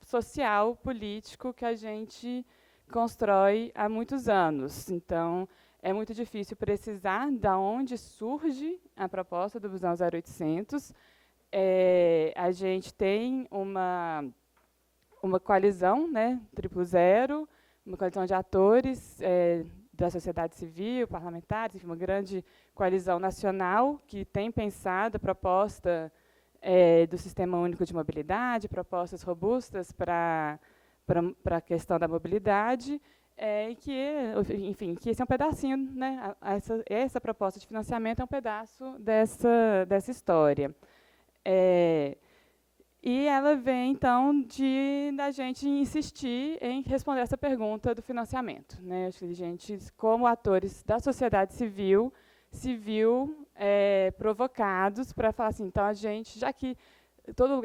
social, político, que a gente constrói há muitos anos. Então, é muito difícil precisar de onde surge a proposta do Busão 0800. a gente tem uma coalizão, né, 000, uma coalizão de atores da sociedade civil, parlamentares, enfim, uma grande coalizão nacional que tem pensado a proposta do Sistema Único de Mobilidade, propostas robustas para a questão da mobilidade, e que, enfim, que esse é um pedacinho, né, essa proposta de financiamento é um pedaço dessa história. E ela vem, então, da gente insistir em responder essa pergunta do financiamento, né? Acho que a gente, como atores da sociedade civil, se viu provocados para falar assim, então a gente, já que todo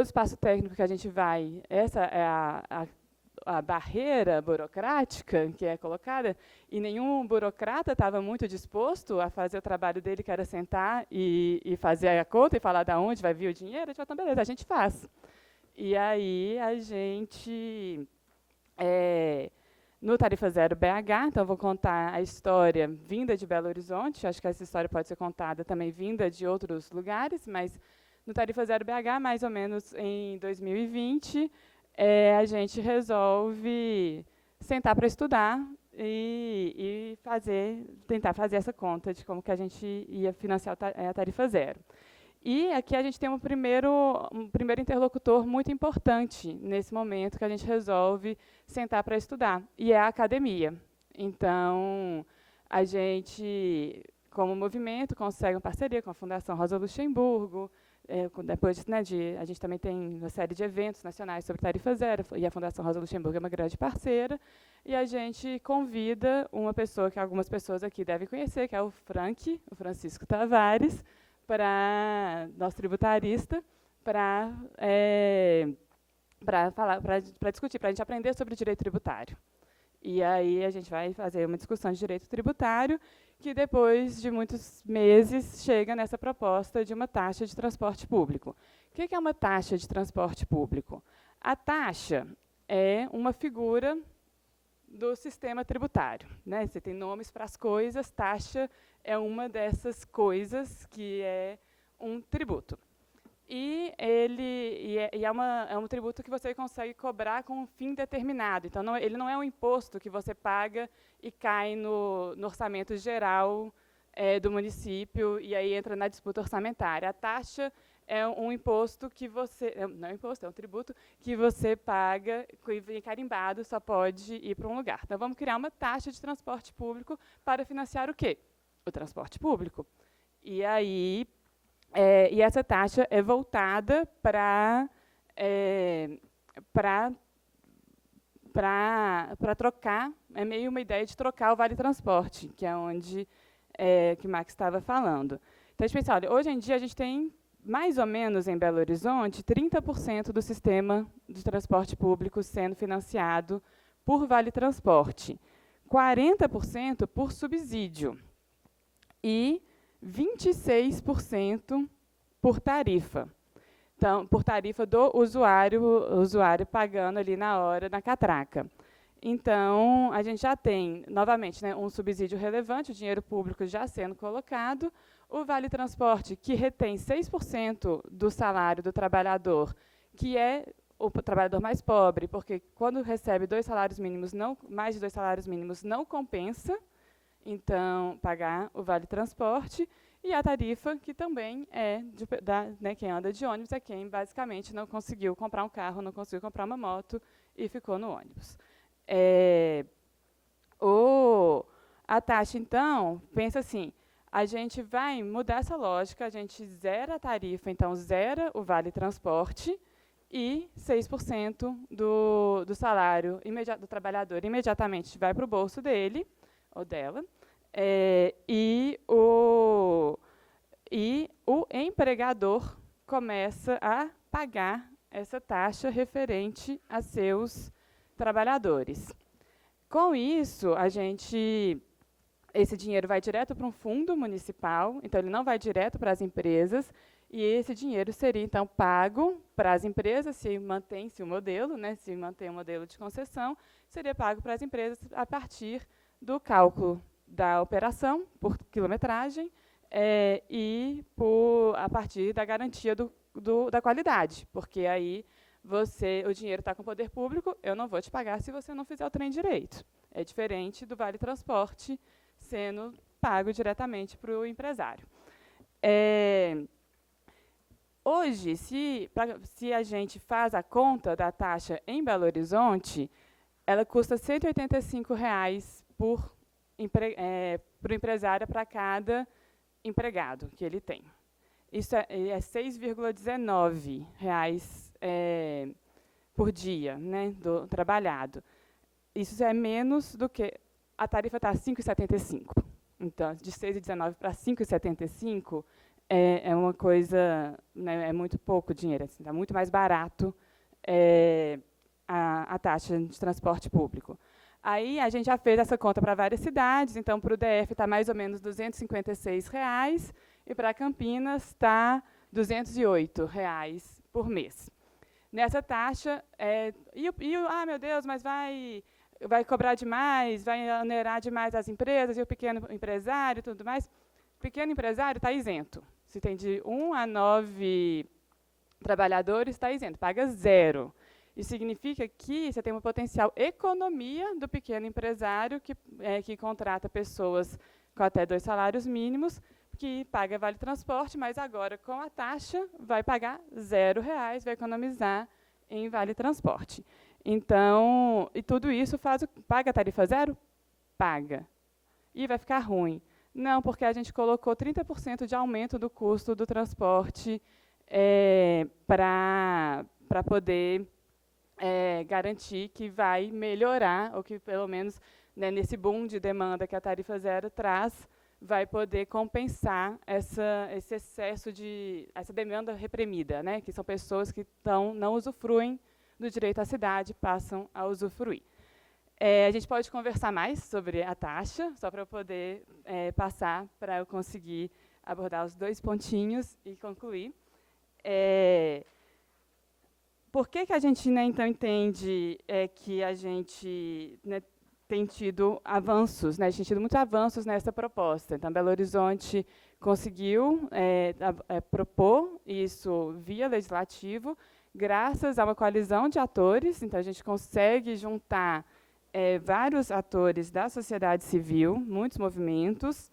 espaço técnico que a gente vai, essa é a barreira burocrática que é colocada, e nenhum burocrata estava muito disposto a fazer o trabalho dele, que era sentar e fazer a conta e falar de onde vai vir o dinheiro. A gente falou, então, beleza, a gente faz. E aí a gente, no Tarifa Zero BH, então vou contar a história vinda de Belo Horizonte, acho que essa história pode ser contada também vinda de outros lugares, mas no Tarifa Zero BH, mais ou menos em 2020, a gente resolve sentar para estudar e tentar fazer essa conta de como que a gente ia financiar a Tarifa Zero. E aqui a gente tem um primeiro interlocutor muito importante nesse momento que a gente resolve sentar para estudar, e é a academia. Então, a gente, como movimento, consegue uma parceria com a Fundação Rosa Luxemburgo. Depois, né, a gente também tem uma série de eventos nacionais sobre Tarifa Zero, e a Fundação Rosa Luxemburgo é uma grande parceira, e a gente convida uma pessoa que algumas pessoas aqui devem conhecer, que é o Francisco Tavares, nosso tributarista, para discutir, para a gente aprender sobre direito tributário. E aí a gente vai fazer uma discussão de direito tributário, que depois de muitos meses chega nessa proposta de uma taxa de transporte público. O que é uma taxa de transporte público? A taxa é uma figura do sistema tributário, né? Você tem nomes para as coisas, taxa é uma dessas coisas que é um tributo. E é um tributo que você consegue cobrar com um fim determinado. Então, ele não é um imposto que você paga e cai no orçamento geral do município, e aí entra na disputa orçamentária. A taxa é um imposto que você... Não é um imposto, é um tributo que você paga, que vem carimbado, só pode ir para um lugar. Então, vamos criar uma taxa de transporte público para financiar o quê? O transporte público. E aí... e essa taxa é voltada para trocar, é meio uma ideia de trocar o Vale Transporte, que é onde que o Max estava falando. Então, a gente pensa, olha, hoje em dia a gente tem, mais ou menos em Belo Horizonte, 30% do sistema de transporte público sendo financiado por Vale Transporte, 40% por subsídio e 26% por tarifa. Então, por tarifa do usuário pagando ali na hora, na catraca. Então, a gente já tem, novamente, né, um subsídio relevante, o dinheiro público já sendo colocado, o Vale Transporte, que retém 6% do salário do trabalhador, que é o trabalhador mais pobre, porque quando recebe mais de 2 salários mínimos, não compensa, então, pagar o Vale Transporte, e a tarifa, que também né, quem anda de ônibus é quem, basicamente, não conseguiu comprar um carro, não conseguiu comprar uma moto e ficou no ônibus. A taxa, então, pensa assim, a gente vai mudar essa lógica, a gente zera a tarifa, então zera o Vale Transporte e 6% do salário do trabalhador imediatamente vai para o bolso dele, ou dela, e o empregador começa a pagar essa taxa referente a seus trabalhadores. Com isso, esse dinheiro vai direto para um fundo municipal, então ele não vai direto para as empresas, e esse dinheiro seria, então, pago para as empresas, se mantém-se o modelo, né, se mantém o modelo de concessão, seria pago para as empresas a partir do cálculo da operação por quilometragem, e a partir da garantia da qualidade, porque aí o dinheiro está com o poder público, eu não vou te pagar se você não fizer o trem direito. É diferente do Vale Transporte sendo pago diretamente para o empresário. Hoje, se a gente faz a conta da taxa em Belo Horizonte, ela custa R$ 185 para o empresário para cada empregado que ele tem. Isso é 6,19 reais por dia, né, do trabalhado. Isso é menos do que a tarifa está a 5,75. Então, de 6,19 para 5,75 é uma coisa, né, é muito pouco dinheiro, está muito mais barato a taxa de transporte público. Aí a gente já fez essa conta para várias cidades, então para o DF está mais ou menos R$ 256 e para Campinas está R$ 208 por mês. Nessa taxa, meu Deus, mas vai cobrar demais, vai onerar demais as empresas e o pequeno empresário e tudo mais. O pequeno empresário está isento. Se tem de 1 a 9 trabalhadores, está isento, paga 0. Isso significa que você tem uma potencial economia do pequeno empresário que contrata pessoas com até 2 salários mínimos, que paga Vale Transporte, mas agora, com a taxa, vai pagar R$ 0, vai economizar em Vale Transporte. Então, e tudo isso paga a tarifa zero? Paga. E vai ficar ruim. Não, porque a gente colocou 30% de aumento do custo do transporte para poder garantir que vai melhorar, ou que, pelo menos, né, nesse boom de demanda que a tarifa zero traz, vai poder compensar esse excesso essa demanda reprimida, né, que são pessoas que não usufruem do direito à cidade, passam a usufruir. A gente pode conversar mais sobre a taxa, só para eu poder passar, para eu conseguir abordar os 2 pontinhos e concluir. Por que a gente, né, então, entende que a gente, né, tem tido avanços, né, a gente tem tido muitos avanços nessa proposta. Então, Belo Horizonte conseguiu propor isso via legislativo, graças a uma coalizão de atores. Então, a gente consegue juntar vários atores da sociedade civil, muitos movimentos,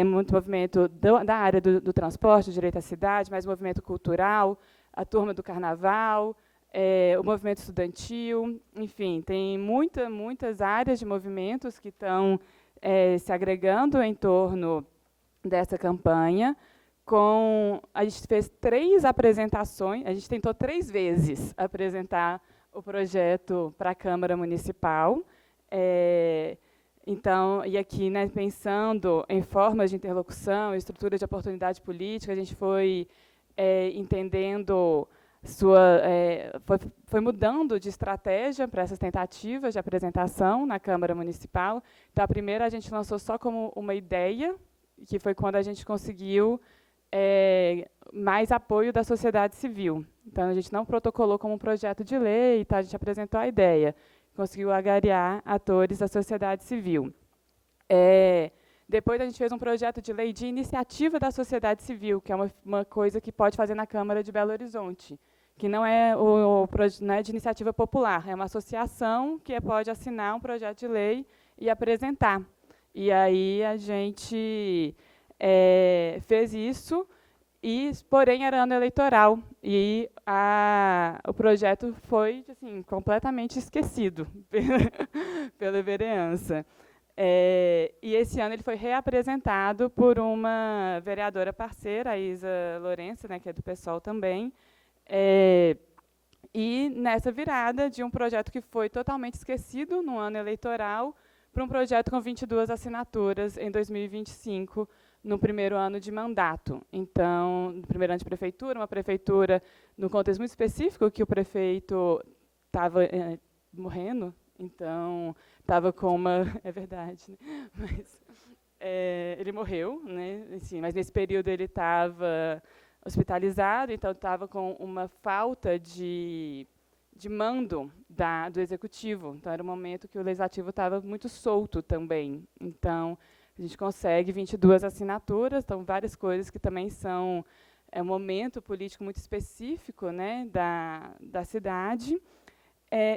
muito movimento da área do transporte, do direito à cidade, mas movimento cultural, a turma do carnaval, o movimento estudantil, enfim, tem muitas áreas de movimentos que estão se agregando em torno dessa campanha. A gente fez 3 apresentações, a gente tentou 3 vezes apresentar o projeto para a Câmara Municipal. Então, e aqui, né, pensando em formas de interlocução, estrutura de oportunidade política, a gente foi entendendo foi mudando de estratégia para essas tentativas de apresentação na Câmara Municipal. Então, a primeira a gente lançou só como uma ideia, que foi quando a gente conseguiu mais apoio da sociedade civil. Então, a gente não protocolou como um projeto de lei, tá? A gente apresentou a ideia, conseguiu agariar atores da sociedade civil. Depois, a gente fez um projeto de lei de iniciativa da sociedade civil, que é uma coisa que pode fazer na Câmara de Belo Horizonte, que não é não é de iniciativa popular, é uma associação que pode assinar um projeto de lei e apresentar. E aí a gente fez isso, porém era ano eleitoral, e o projeto foi assim, completamente esquecido pela vereança. E esse ano ele foi reapresentado por uma vereadora parceira, a Isa Lourenço, né, que é do PSOL também, e nessa virada de um projeto que foi totalmente esquecido no ano eleitoral para um projeto com 22 assinaturas em 2025, no primeiro ano de mandato. Então, no primeiro ano de prefeitura, uma prefeitura, num contexto muito específico, que o prefeito estava morrendo, então estava com uma... É verdade, né? Mas ele morreu, né? Assim, mas nesse período ele estava hospitalizado, então estava com uma falta de mando do executivo. Então era um momento que o legislativo estava muito solto também. Então a gente consegue 22 assinaturas, então várias coisas que também são um momento político muito específico, né, da cidade.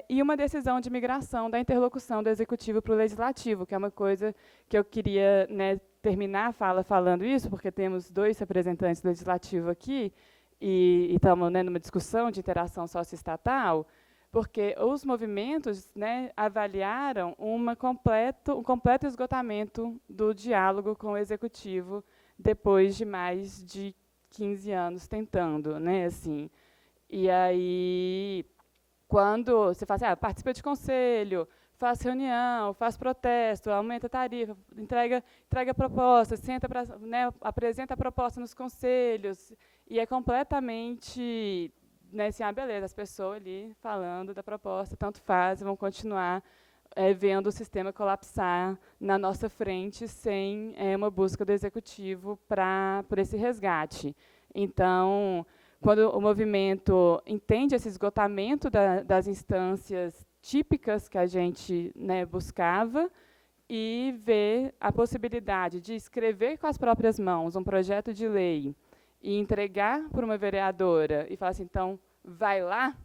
E uma decisão de migração da interlocução do Executivo para o Legislativo, que é uma coisa que eu queria, né, terminar a fala falando isso, porque temos 2 representantes do Legislativo aqui, e estamos, né, numa discussão de interação socioestatal, porque os movimentos, né, avaliaram um completo esgotamento do diálogo com o Executivo depois de mais de 15 anos tentando, né, assim. E aí, quando você fala assim, participa de conselho, faz reunião, faz protesto, aumenta a tarifa, entrega proposta, senta pra, né, apresenta a proposta nos conselhos, e é completamente, né, assim, beleza, as pessoas ali falando da proposta, tanto faz, vão continuar vendo o sistema colapsar na nossa frente sem uma busca do executivo por esse resgate. Então, quando o movimento entende esse esgotamento das instâncias típicas que a gente, né, buscava, e vê a possibilidade de escrever com as próprias mãos um projeto de lei e entregar para uma vereadora e falar assim, então, vai lá,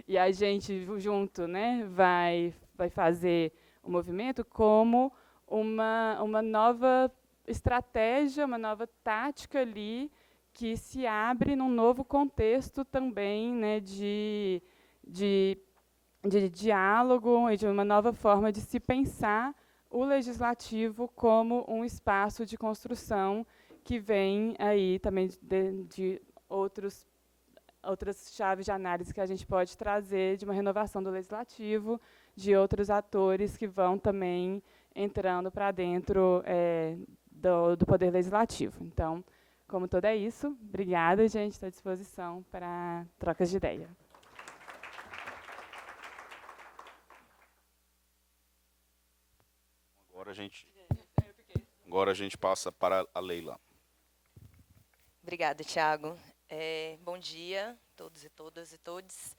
e a gente junto, né, vai fazer o movimento como uma nova estratégia, uma nova tática ali, que se abre num novo contexto também, né, de diálogo e de uma nova forma de se pensar o legislativo como um espaço de construção que vem aí também de outras chaves de análise que a gente pode trazer de uma renovação do legislativo, de outros atores que vão também entrando para dentro do poder legislativo. Então, como tudo é isso, obrigada, gente, estou à disposição para trocas de ideia. Agora a gente passa para a Leila. Obrigada, Thiago. Bom dia a todos e todas e todes.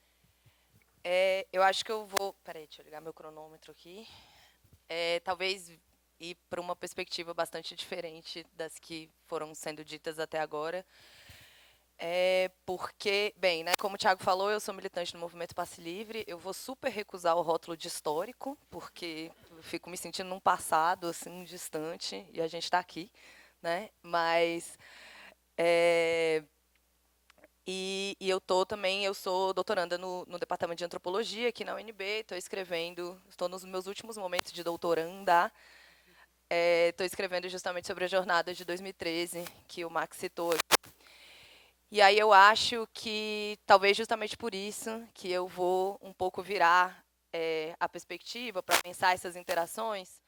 Eu acho que eu vou... Peraí, deixa eu ligar meu cronômetro aqui. Talvez ir para uma perspectiva bastante diferente das que foram sendo ditas até agora. Porque, bem, né, como o Thiago falou, eu sou militante do Movimento Passe Livre. Eu vou super recusar o rótulo de histórico, porque eu fico me sentindo num passado assim, distante, e a gente está aqui, né? Mas... E eu sou doutoranda no departamento de antropologia aqui na UNB, estou nos meus últimos momentos de doutoranda, estou escrevendo justamente sobre a jornada de 2013, que o Max citou. E aí eu acho que, talvez justamente por isso, que eu vou um pouco virar a perspectiva para pensar essas interações,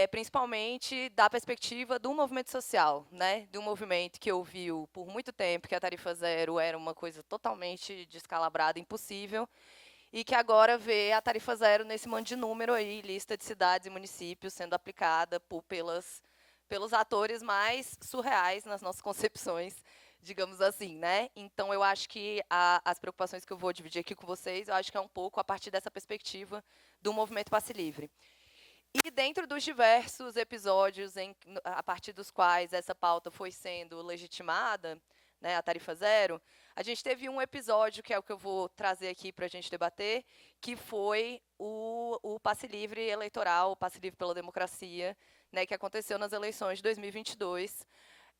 principalmente da perspectiva do movimento social, né? De um movimento que ouviu por muito tempo que a tarifa zero era uma coisa totalmente descalabrada, impossível, e que agora vê a tarifa zero nesse monte de número aí, lista de cidades e municípios sendo aplicada pelos atores mais surreais nas nossas concepções, digamos assim, né? Então, eu acho que as preocupações que eu vou dividir aqui com vocês, eu acho que é um pouco a partir dessa perspectiva do movimento Passe Livre. E dentro dos diversos episódios a partir dos quais essa pauta foi sendo legitimada, né, a tarifa zero, a gente teve um episódio, que é o que eu vou trazer aqui para a gente debater, que foi o Passe Livre eleitoral, o Passe Livre pela Democracia, né, que aconteceu nas eleições de 2022.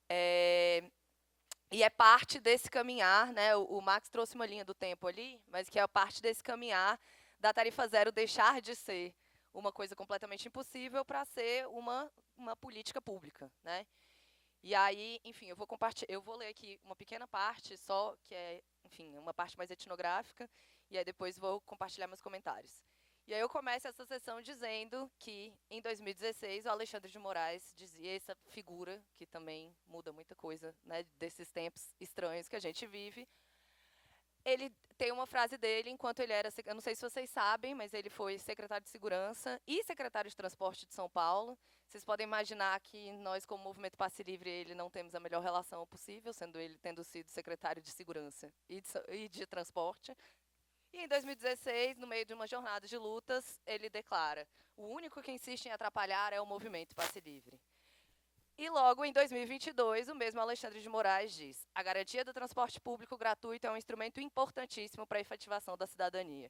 E é parte desse caminhar, né, o Max trouxe uma linha do tempo ali, mas que é parte desse caminhar da tarifa zero deixar de ser uma coisa completamente impossível para ser uma política pública, né? E aí, enfim, eu vou ler aqui uma pequena parte só, que é, enfim, uma parte mais etnográfica, e aí depois vou compartilhar meus comentários. E aí eu começo essa sessão dizendo que, em 2016, o Alexandre de Moraes dizia, essa figura, que também muda muita coisa, né, desses tempos estranhos que a gente vive. Ele tem uma frase dele, enquanto ele era, eu não sei se vocês sabem, mas ele foi secretário de Segurança e secretário de Transporte de São Paulo. Vocês podem imaginar que nós, como Movimento Passe Livre, ele não temos a melhor relação possível, tendo sido secretário de Segurança e de Transporte. E em 2016, no meio de uma jornada de lutas, ele declara: o único que insiste em atrapalhar é o movimento Passe Livre. E logo em 2022, o mesmo Alexandre de Moraes diz: a garantia do transporte público gratuito é um instrumento importantíssimo para a efetivação da cidadania.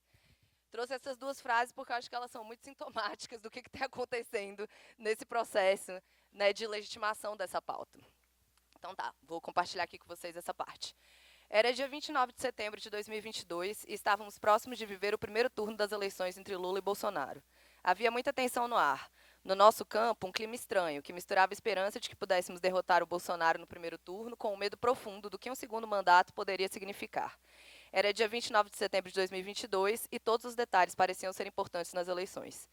Trouxe essas duas frases porque eu acho que elas são muito sintomáticas do que está acontecendo nesse processo, né, de legitimação dessa pauta. Então tá, vou compartilhar aqui com vocês essa parte. Era dia 29 de setembro de 2022 e estávamos próximos de viver o primeiro turno das eleições entre Lula e Bolsonaro. Havia muita tensão no ar. No nosso campo, um clima estranho, que misturava a esperança de que pudéssemos derrotar o Bolsonaro no primeiro turno com o medo profundo do que um segundo mandato poderia significar. Era dia 29 de setembro de 2022 e todos os detalhes pareciam ser importantes nas eleições.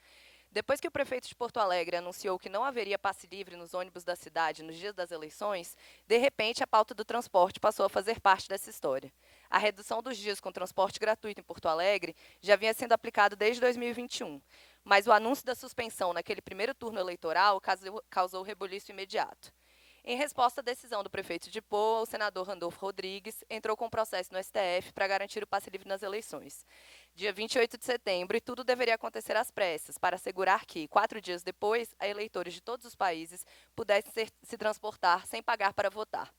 Depois que o prefeito de Porto Alegre anunciou que não haveria passe livre nos ônibus da cidade nos dias das eleições, de repente a pauta do transporte passou a fazer parte dessa história. A redução dos dias com transporte gratuito em Porto Alegre já vinha sendo aplicado desde 2021, mas o anúncio da suspensão naquele primeiro turno eleitoral causou rebuliço imediato. Em resposta à decisão do prefeito de Poa, o senador Randolfo Rodrigues entrou com um processo no STF para garantir o passe livre nas eleições. Dia 28 de setembro, e tudo deveria acontecer às pressas, para assegurar que, 4 dias depois, eleitores de todos os países pudessem se transportar sem pagar para votar.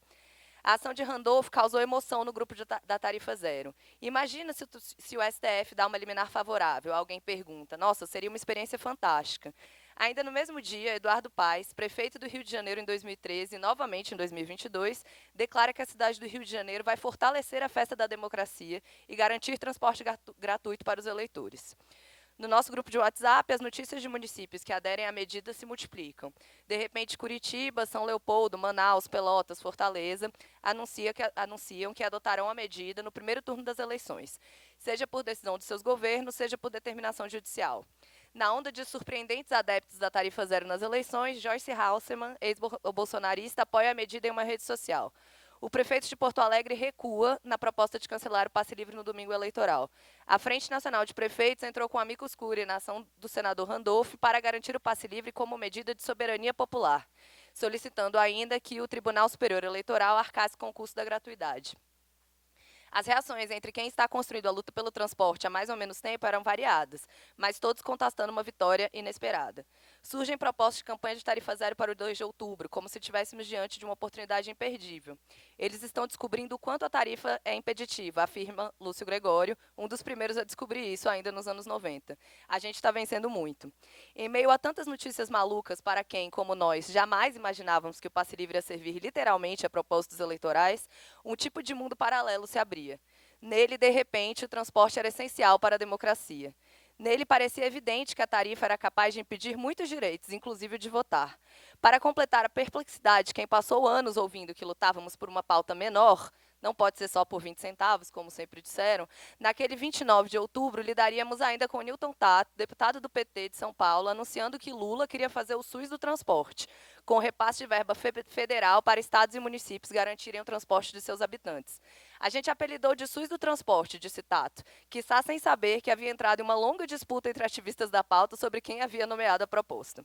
A ação de Randolph causou emoção no grupo da Tarifa Zero. Imagina se o STF dá uma liminar favorável. Alguém pergunta: nossa, seria uma experiência fantástica. Ainda no mesmo dia, Eduardo Paes, prefeito do Rio de Janeiro em 2013 e novamente em 2022, declara que a cidade do Rio de Janeiro vai fortalecer a festa da democracia e garantir transporte gratuito para os eleitores. No nosso grupo de WhatsApp, as notícias de municípios que aderem à medida se multiplicam. De repente, Curitiba, São Leopoldo, Manaus, Pelotas, Fortaleza anunciam que adotarão a medida no primeiro turno das eleições, seja por decisão de seus governos, seja por determinação judicial. Na onda de surpreendentes adeptos da tarifa zero nas eleições, Joyce Hasselmann, ex-bolsonarista, apoia a medida em uma rede social. O prefeito de Porto Alegre recua na proposta de cancelar o passe livre no domingo eleitoral. A Frente Nacional de Prefeitos entrou com amicus curiae na ação do senador Randolph para garantir o passe livre como medida de soberania popular, solicitando ainda que o Tribunal Superior Eleitoral arcasse com o custo da gratuidade. As reações entre quem está construindo a luta pelo transporte há mais ou menos tempo eram variadas, mas todos contestando uma vitória inesperada. Surgem propostas de campanha de tarifa zero para o 2 de outubro, como se estivéssemos diante de uma oportunidade imperdível. Eles estão descobrindo o quanto a tarifa é impeditiva, afirma Lúcio Gregório, um dos primeiros a descobrir isso ainda nos anos 90. A gente está vencendo muito. Em meio a tantas notícias malucas para quem, como nós, jamais imaginávamos que o passe livre ia servir literalmente a propósitos eleitorais, um tipo de mundo paralelo se abria. Nele, de repente, o transporte era essencial para a democracia. Nele, parecia evidente que a tarifa era capaz de impedir muitos direitos, inclusive o de votar. Para completar a perplexidade, quem passou anos ouvindo que lutávamos por uma pauta menor, não pode ser só por 20 centavos, como sempre disseram, naquele 29 de outubro lidaríamos ainda com Newton Tato, deputado do PT de São Paulo, anunciando que Lula queria fazer o SUS do transporte, com repasse de verba federal para estados e municípios garantirem o transporte de seus habitantes. A gente apelidou de SUS do transporte, disse Tato, quiçá sem saber que havia entrado em uma longa disputa entre ativistas da pauta sobre quem havia nomeado a proposta.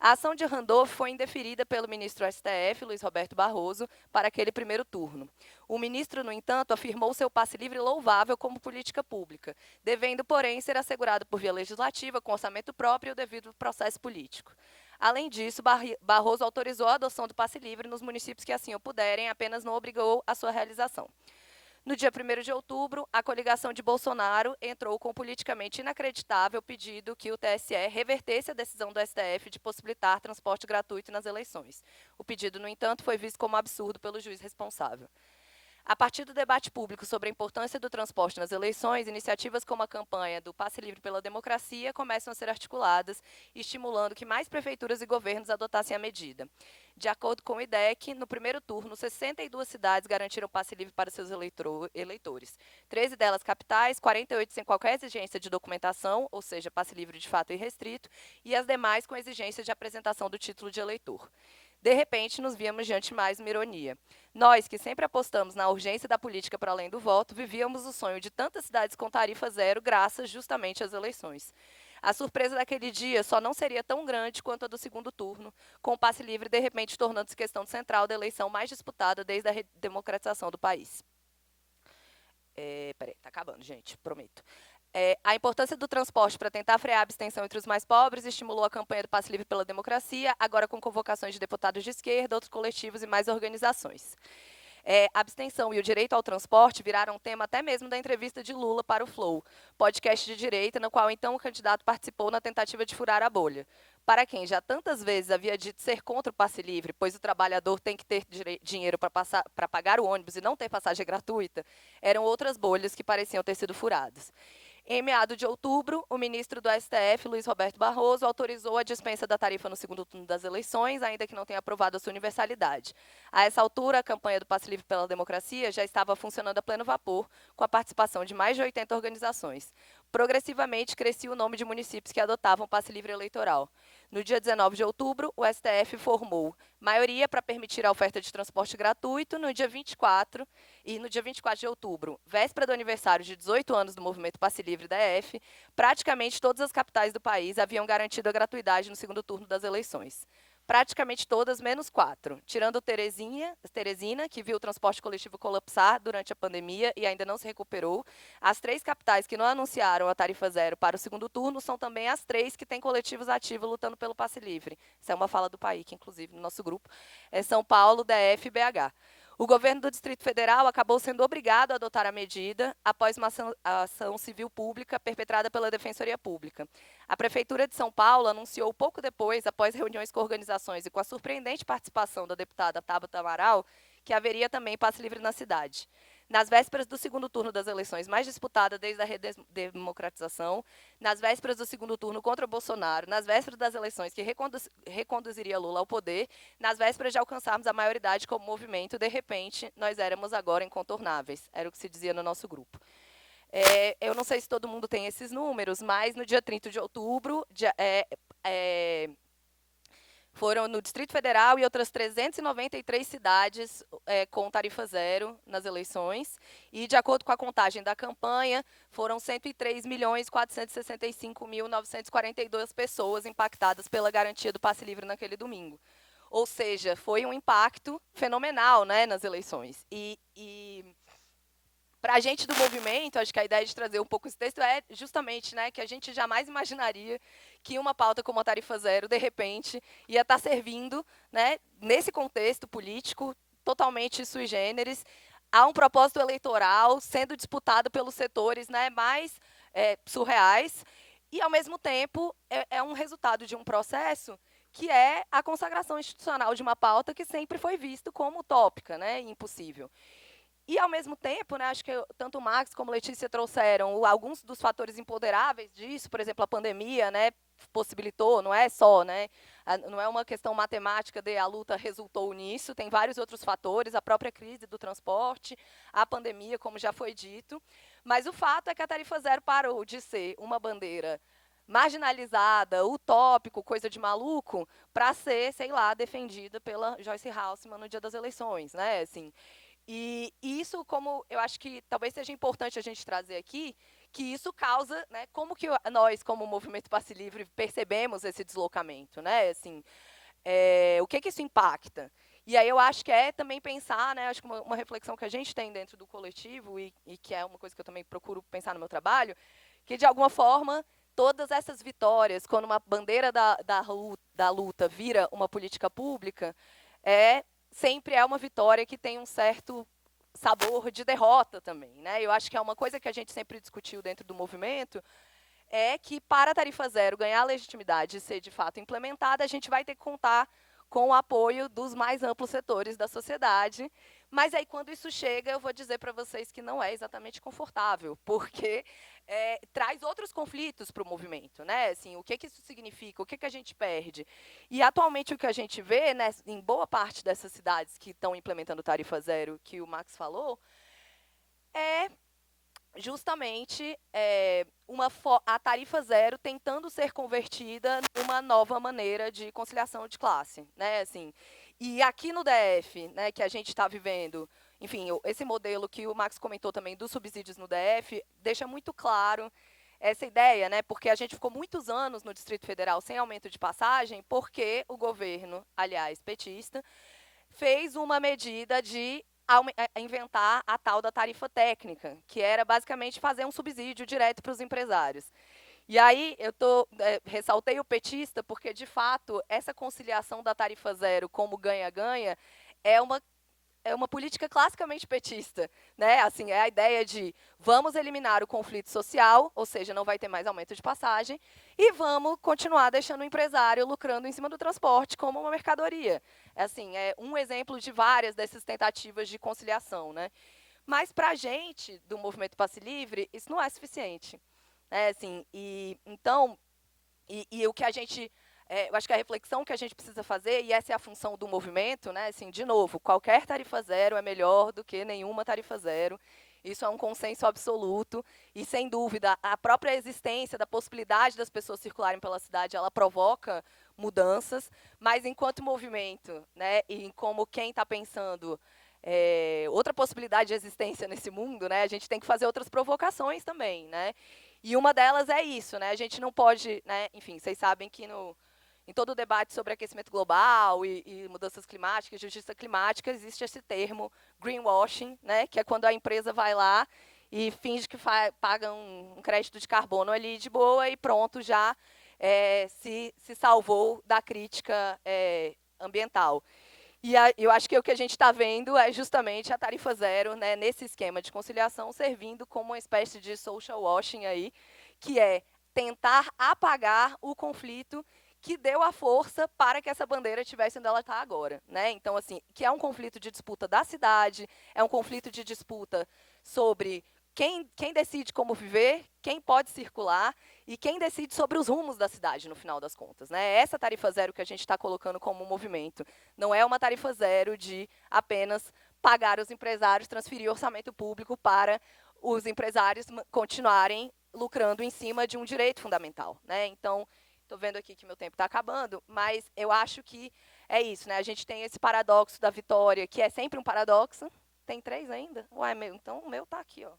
A ação de Randolph foi indeferida pelo ministro STF, Luiz Roberto Barroso, para aquele primeiro turno. O ministro, no entanto, afirmou seu passe livre louvável como política pública, devendo, porém, ser assegurado por via legislativa, com orçamento próprio e o devido processo político. Além disso, Barroso autorizou a adoção do passe livre nos municípios que assim o puderem, apenas não obrigou a sua realização. No dia 1º de outubro, a coligação de Bolsonaro entrou com o politicamente inacreditável pedido que o TSE revertesse a decisão do STF de possibilitar transporte gratuito nas eleições. O pedido, no entanto, foi visto como absurdo pelo juiz responsável. A partir do debate público sobre a importância do transporte nas eleições, iniciativas como a campanha do Passe Livre pela Democracia começam a ser articuladas, estimulando que mais prefeituras e governos adotassem a medida. De acordo com o IDEC, no primeiro turno, 62 cidades garantiram passe livre para seus eleitores. 13 delas capitais, 48 sem qualquer exigência de documentação, ou seja, passe livre de fato e restrito, e as demais com exigência de apresentação do título de eleitor. De repente, nos víamos diante de mais uma ironia. Nós, que sempre apostamos na urgência da política para além do voto, vivíamos o sonho de tantas cidades com tarifa zero graças justamente às eleições. A surpresa daquele dia só não seria tão grande quanto a do segundo turno, com o passe livre de repente tornando-se questão central da eleição mais disputada desde a redemocratização do país. Peraí, está acabando, gente, prometo. A importância do transporte para tentar frear a abstenção entre os mais pobres estimulou a campanha do Passe Livre pela Democracia, agora com convocações de deputados de esquerda, outros coletivos e mais organizações. A abstenção e o direito ao transporte viraram tema até mesmo da entrevista de Lula para o Flow, podcast de direita, no qual então o candidato participou na tentativa de furar a bolha. Para quem já tantas vezes havia dito ser contra o passe livre, pois o trabalhador tem que ter dinheiro para pagar o ônibus e não ter passagem gratuita, eram outras bolhas que pareciam ter sido furadas. Em meados de outubro, o ministro do STF, Luiz Roberto Barroso, autorizou a dispensa da tarifa no segundo turno das eleições, ainda que não tenha aprovado a sua universalidade. A essa altura, a campanha do Passe Livre pela Democracia já estava funcionando a pleno vapor, com a participação de mais de 80 organizações. Progressivamente, crescia o nome de municípios que adotavam o passe livre eleitoral. No dia 19 de outubro, o STF formou maioria para permitir a oferta de transporte gratuito no dia 24 de outubro, véspera do aniversário de 18 anos do movimento Passe Livre DF, praticamente todas as capitais do país haviam garantido a gratuidade no segundo turno das eleições. Praticamente todas, menos 4, tirando Teresina, que viu o transporte coletivo colapsar durante a pandemia e ainda não se recuperou. As 3 capitais que não anunciaram a tarifa zero para o segundo turno são também as 3 que têm coletivos ativos lutando pelo passe livre. Isso é uma fala do PAIC, inclusive, no nosso grupo. É São Paulo, DF e BH. O governo do Distrito Federal acabou sendo obrigado a adotar a medida após uma ação civil pública perpetrada pela Defensoria Pública. A Prefeitura de São Paulo anunciou pouco depois, após reuniões com organizações e com a surpreendente participação da deputada Tabata Amaral, que haveria também passe livre na cidade. Nas vésperas do segundo turno das eleições mais disputada desde a redemocratização, nas vésperas do segundo turno contra Bolsonaro, nas vésperas das eleições que reconduziria Lula ao poder, nas vésperas de alcançarmos a maioridade como movimento, de repente, nós éramos agora incontornáveis. Era o que se dizia no nosso grupo. Eu não sei se todo mundo tem esses números, mas no dia 30 de outubro, foram no Distrito Federal e outras 393 cidades com tarifa zero nas eleições. E, de acordo com a contagem da campanha, foram 103.465.942 pessoas impactadas pela garantia do passe livre naquele domingo. Ou seja, foi um impacto fenomenal, né, nas eleições. Para a gente do movimento, acho que a ideia de trazer um pouco esse texto é justamente, né, que a gente jamais imaginaria que uma pauta como a tarifa zero, de repente, ia estar servindo, né, nesse contexto político totalmente sui generis, a um propósito eleitoral sendo disputado pelos setores, né, mais surreais, e, ao mesmo tempo, é um resultado de um processo que é a consagração institucional de uma pauta que sempre foi visto como utópica, né, impossível. E, ao mesmo tempo, né, acho que tanto o Max como a Letícia trouxeram alguns dos fatores imponderáveis disso, por exemplo, a pandemia, né, possibilitou, não é só, né, não é uma questão matemática de a luta resultou nisso, tem vários outros fatores, a própria crise do transporte, a pandemia, como já foi dito, mas o fato é que a tarifa zero parou de ser uma bandeira marginalizada, utópico, coisa de maluco, para ser, sei lá, defendida pela Joyce Haussmann no dia das eleições, né, assim. E isso, como eu acho que talvez seja importante a gente trazer aqui, que isso causa, né, como que nós, como movimento Passe Livre, percebemos esse deslocamento, né, assim, o que isso impacta? E aí eu acho que é também pensar, né, acho que uma reflexão que a gente tem dentro do coletivo e que é uma coisa que eu também procuro pensar no meu trabalho, que de alguma forma todas essas vitórias, quando uma bandeira da luta vira uma política pública, sempre é uma vitória que tem um certo sabor de derrota também, né? Eu acho que é uma coisa que a gente sempre discutiu dentro do movimento, é que para a tarifa zero ganhar legitimidade e ser de fato implementada, a gente vai ter que contar com o apoio dos mais amplos setores da sociedade. Mas aí, quando isso chega, eu vou dizer para vocês que não é exatamente confortável, porque traz outros conflitos para o movimento, né? Assim, o que isso significa? O que a gente perde? E, atualmente, o que a gente vê, né, em boa parte dessas cidades que estão implementando tarifa zero, que o Max falou, é justamente a tarifa zero tentando ser convertida numa nova maneira de conciliação de classe, né? Assim, e aqui no DF, né, que a gente está vivendo, enfim, esse modelo que o Max comentou também dos subsídios no DF, deixa muito claro essa ideia, né? Porque a gente ficou muitos anos no Distrito Federal sem aumento de passagem, porque o governo, aliás, petista, fez uma medida de a inventar a tal da tarifa técnica, que era basicamente fazer um subsídio direto para os empresários. E aí ressaltei o petista porque, de fato, essa conciliação da tarifa zero como ganha-ganha é uma política classicamente petista, né? Assim, é a ideia de vamos eliminar o conflito social, ou seja, não vai ter mais aumento de passagem, e vamos continuar deixando o empresário lucrando em cima do transporte como uma mercadoria. Assim, é um exemplo de várias dessas tentativas de conciliação, né? Mas para a gente do movimento Passe Livre isso não é suficiente, né? Assim, então o que a gente eu acho que a reflexão que a gente precisa fazer, e essa é a função do movimento, né? Assim, de novo, qualquer tarifa zero é melhor do que nenhuma tarifa zero. Isso é um consenso absoluto. E, sem dúvida, a própria existência da possibilidade das pessoas circularem pela cidade, ela provoca mudanças. Mas, enquanto movimento, né, e como quem está pensando outra possibilidade de existência nesse mundo, né, a gente tem que fazer outras provocações também, né? E uma delas é isso, né? A gente não pode, né? Enfim, vocês sabem que em todo o debate sobre aquecimento global e mudanças climáticas, justiça climática, existe esse termo greenwashing, né, que é quando a empresa vai lá e finge que paga um crédito de carbono ali de boa e pronto, já se salvou da crítica ambiental. E eu acho que o que a gente está vendo é justamente a tarifa zero, né, nesse esquema de conciliação, servindo como uma espécie de social washing aí, que é tentar apagar o conflito que deu a força para que essa bandeira estivesse onde ela está agora, né? Então, assim, que é um conflito de disputa da cidade, é um conflito de disputa sobre quem decide como viver, quem pode circular e quem decide sobre os rumos da cidade, no final das contas, né? Essa tarifa zero que a gente está colocando como movimento não é uma tarifa zero de apenas pagar os empresários, transferir orçamento público para os empresários continuarem lucrando em cima de um direito fundamental, né? Então, estou vendo aqui que meu tempo está acabando, mas eu acho que é isso, né? A gente tem esse paradoxo da vitória, que é sempre um paradoxo. Tem 3 ainda? Ué, então o meu está aqui, ó.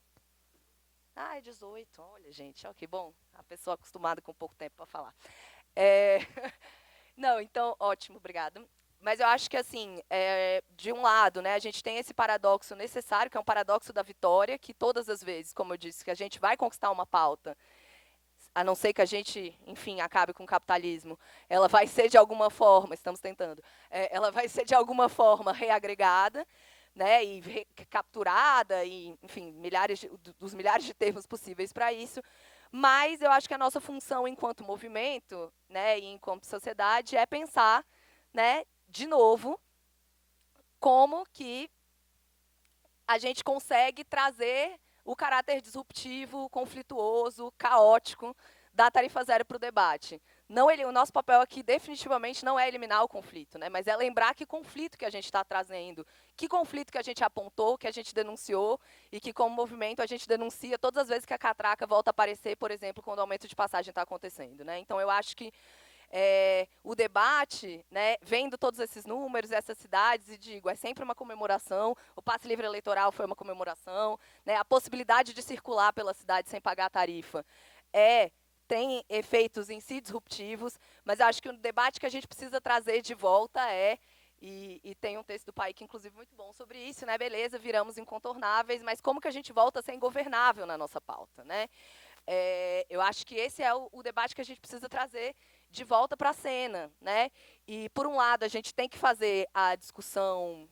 Ah, é 18. Olha, gente, ó, que bom. A pessoa acostumada com pouco tempo para falar. Não, então, ótimo, obrigada. Mas eu acho que, assim, de um lado, né, a gente tem esse paradoxo necessário, que é um paradoxo da vitória, que todas as vezes, como eu disse, que a gente vai conquistar uma pauta, a não ser que a gente, enfim, acabe com o capitalismo, ela vai ser de alguma forma, estamos tentando, ela vai ser de alguma forma reagregada, né, e capturada, e, enfim, dos milhares de termos possíveis para isso, mas eu acho que a nossa função enquanto movimento, né, e enquanto sociedade é pensar, né, de novo, como que a gente consegue trazer o caráter disruptivo, conflituoso, caótico da tarifa zero para o debate. O nosso papel aqui definitivamente não é eliminar o conflito, né, mas é lembrar que conflito que a gente está trazendo, que conflito que a gente apontou, que a gente denunciou e que, como movimento, a gente denuncia todas as vezes que a catraca volta a aparecer, por exemplo, quando o aumento de passagem está acontecendo, né? Então, eu acho que o debate, né, vendo todos esses números, essas cidades, e digo, é sempre uma comemoração, o passe livre eleitoral foi uma comemoração, né, a possibilidade de circular pela cidade sem pagar a tarifa tem efeitos em si disruptivos, mas acho que o debate que a gente precisa trazer de volta e tem um texto do Paik, inclusive, muito bom sobre isso, né, beleza, viramos incontornáveis, mas como que a gente volta a ser ingovernável na nossa pauta, né? Eu acho que esse é o debate que a gente precisa trazer de volta para a cena, né? E, por um lado, a gente tem que fazer a discussão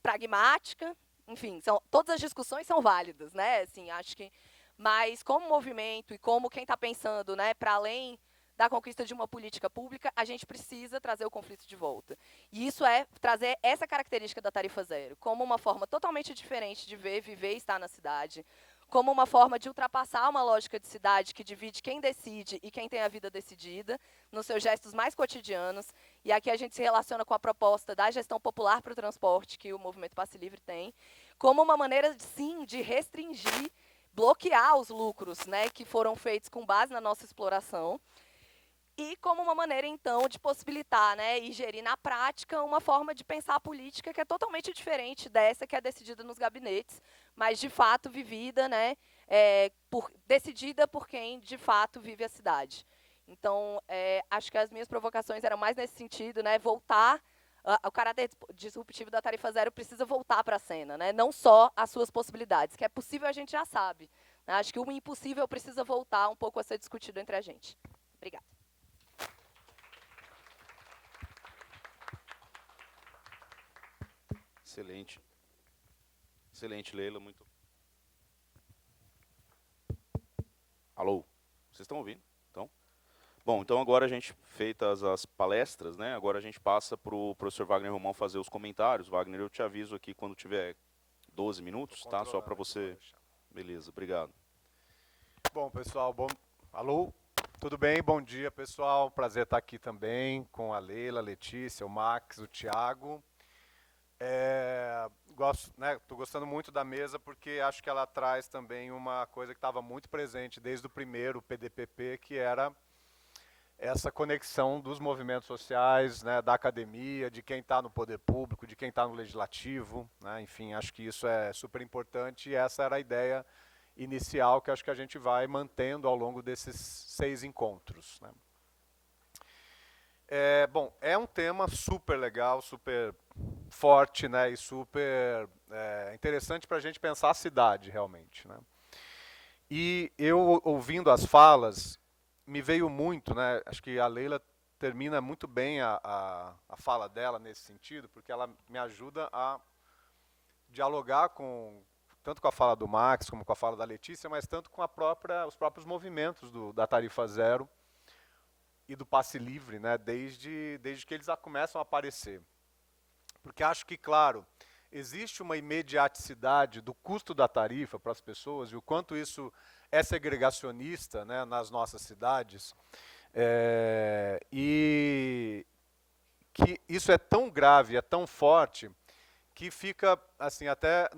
pragmática, enfim, todas as discussões são válidas, né? Assim, acho que, mas como movimento e como quem está pensando, né, para além da conquista de uma política pública, a gente precisa trazer o conflito de volta. E isso é trazer essa característica da tarifa zero, como uma forma totalmente diferente de ver, viver e estar na cidade, como uma forma de ultrapassar uma lógica de cidade que divide quem decide e quem tem a vida decidida, nos seus gestos mais cotidianos. E aqui a gente se relaciona com a proposta da gestão popular para o transporte, que o Movimento Passe Livre tem, como uma maneira, sim, de restringir, bloquear os lucros, né, que foram feitos com base na nossa exploração, e como uma maneira, então, de possibilitar, né, e gerir na prática uma forma de pensar a política que é totalmente diferente dessa que é decidida nos gabinetes, mas, de fato, vivida, né, decidida por quem, de fato, vive a cidade. Então, acho que as minhas provocações eram mais nesse sentido, né, voltar o caráter disruptivo da tarifa zero precisa voltar para a cena, né? Não só as suas possibilidades, que é possível a gente já sabe. Né? Acho que o impossível precisa voltar um pouco a ser discutido entre a gente. Obrigada. Excelente. Excelente, Leila. Muito. Alô? Vocês estão ouvindo? Então? Bom, então agora a gente, feitas as palestras, né, agora a gente passa para o professor Wagner Romão fazer os comentários. Wagner, eu te aviso aqui quando tiver 12 minutos, tá? Só para você... Beleza, obrigado. Bom, pessoal, alô? Tudo bem? Bom dia, pessoal. Prazer estar aqui também com a Leila, a Letícia, o Max, o Thiago. Estou gostando muito da mesa porque acho que ela traz também uma coisa que estava muito presente desde o primeiro PDPP, que era essa conexão dos movimentos sociais, né, da academia, de quem está no poder público, de quem está no legislativo, né, enfim, acho que isso é super importante e essa era a ideia inicial que acho que a gente vai mantendo ao longo desses 6 encontros. Né. Bom, é um tema super legal, super forte, né, e super interessante para a gente pensar a cidade realmente. Né. E eu, ouvindo as falas, me veio muito, né, acho que a Leila termina muito bem a fala dela nesse sentido, porque ela me ajuda a dialogar tanto com a fala do Max, como com a fala da Letícia, mas tanto com os próprios movimentos da tarifa zero e do passe livre, né, desde que eles começam a aparecer. Porque acho que, claro, existe uma imediaticidade do custo da tarifa para as pessoas e o quanto isso é segregacionista, né, nas nossas cidades, e que isso é tão grave, é tão forte, que fica, assim, até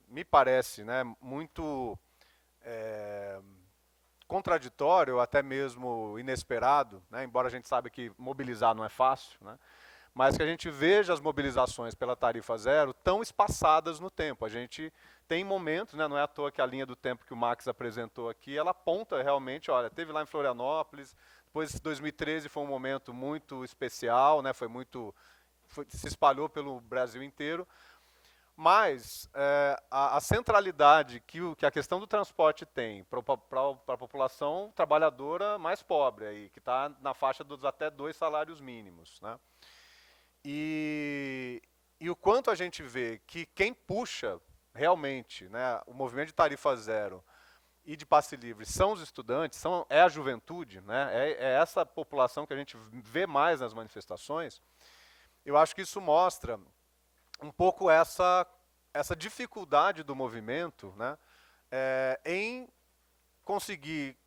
me parece, né, muito contraditório, até mesmo inesperado, né, embora a gente saiba que mobilizar não é fácil, né, mas que a gente veja as mobilizações pela tarifa zero tão espaçadas no tempo. A gente tem momentos, né, não é à toa que a linha do tempo que o Max apresentou aqui, ela aponta realmente, olha, teve lá em Florianópolis, depois 2013 foi um momento muito especial, né, se espalhou pelo Brasil inteiro, mas a centralidade que a questão do transporte tem para a população trabalhadora mais pobre, aí, que está na faixa dos até 2 salários mínimos, né? E o quanto a gente vê que quem puxa realmente, né, o movimento de tarifa zero e de passe livre são os estudantes, é a juventude, né, é essa população que a gente vê mais nas manifestações. Eu acho que isso mostra um pouco essa dificuldade do movimento, né, em conseguir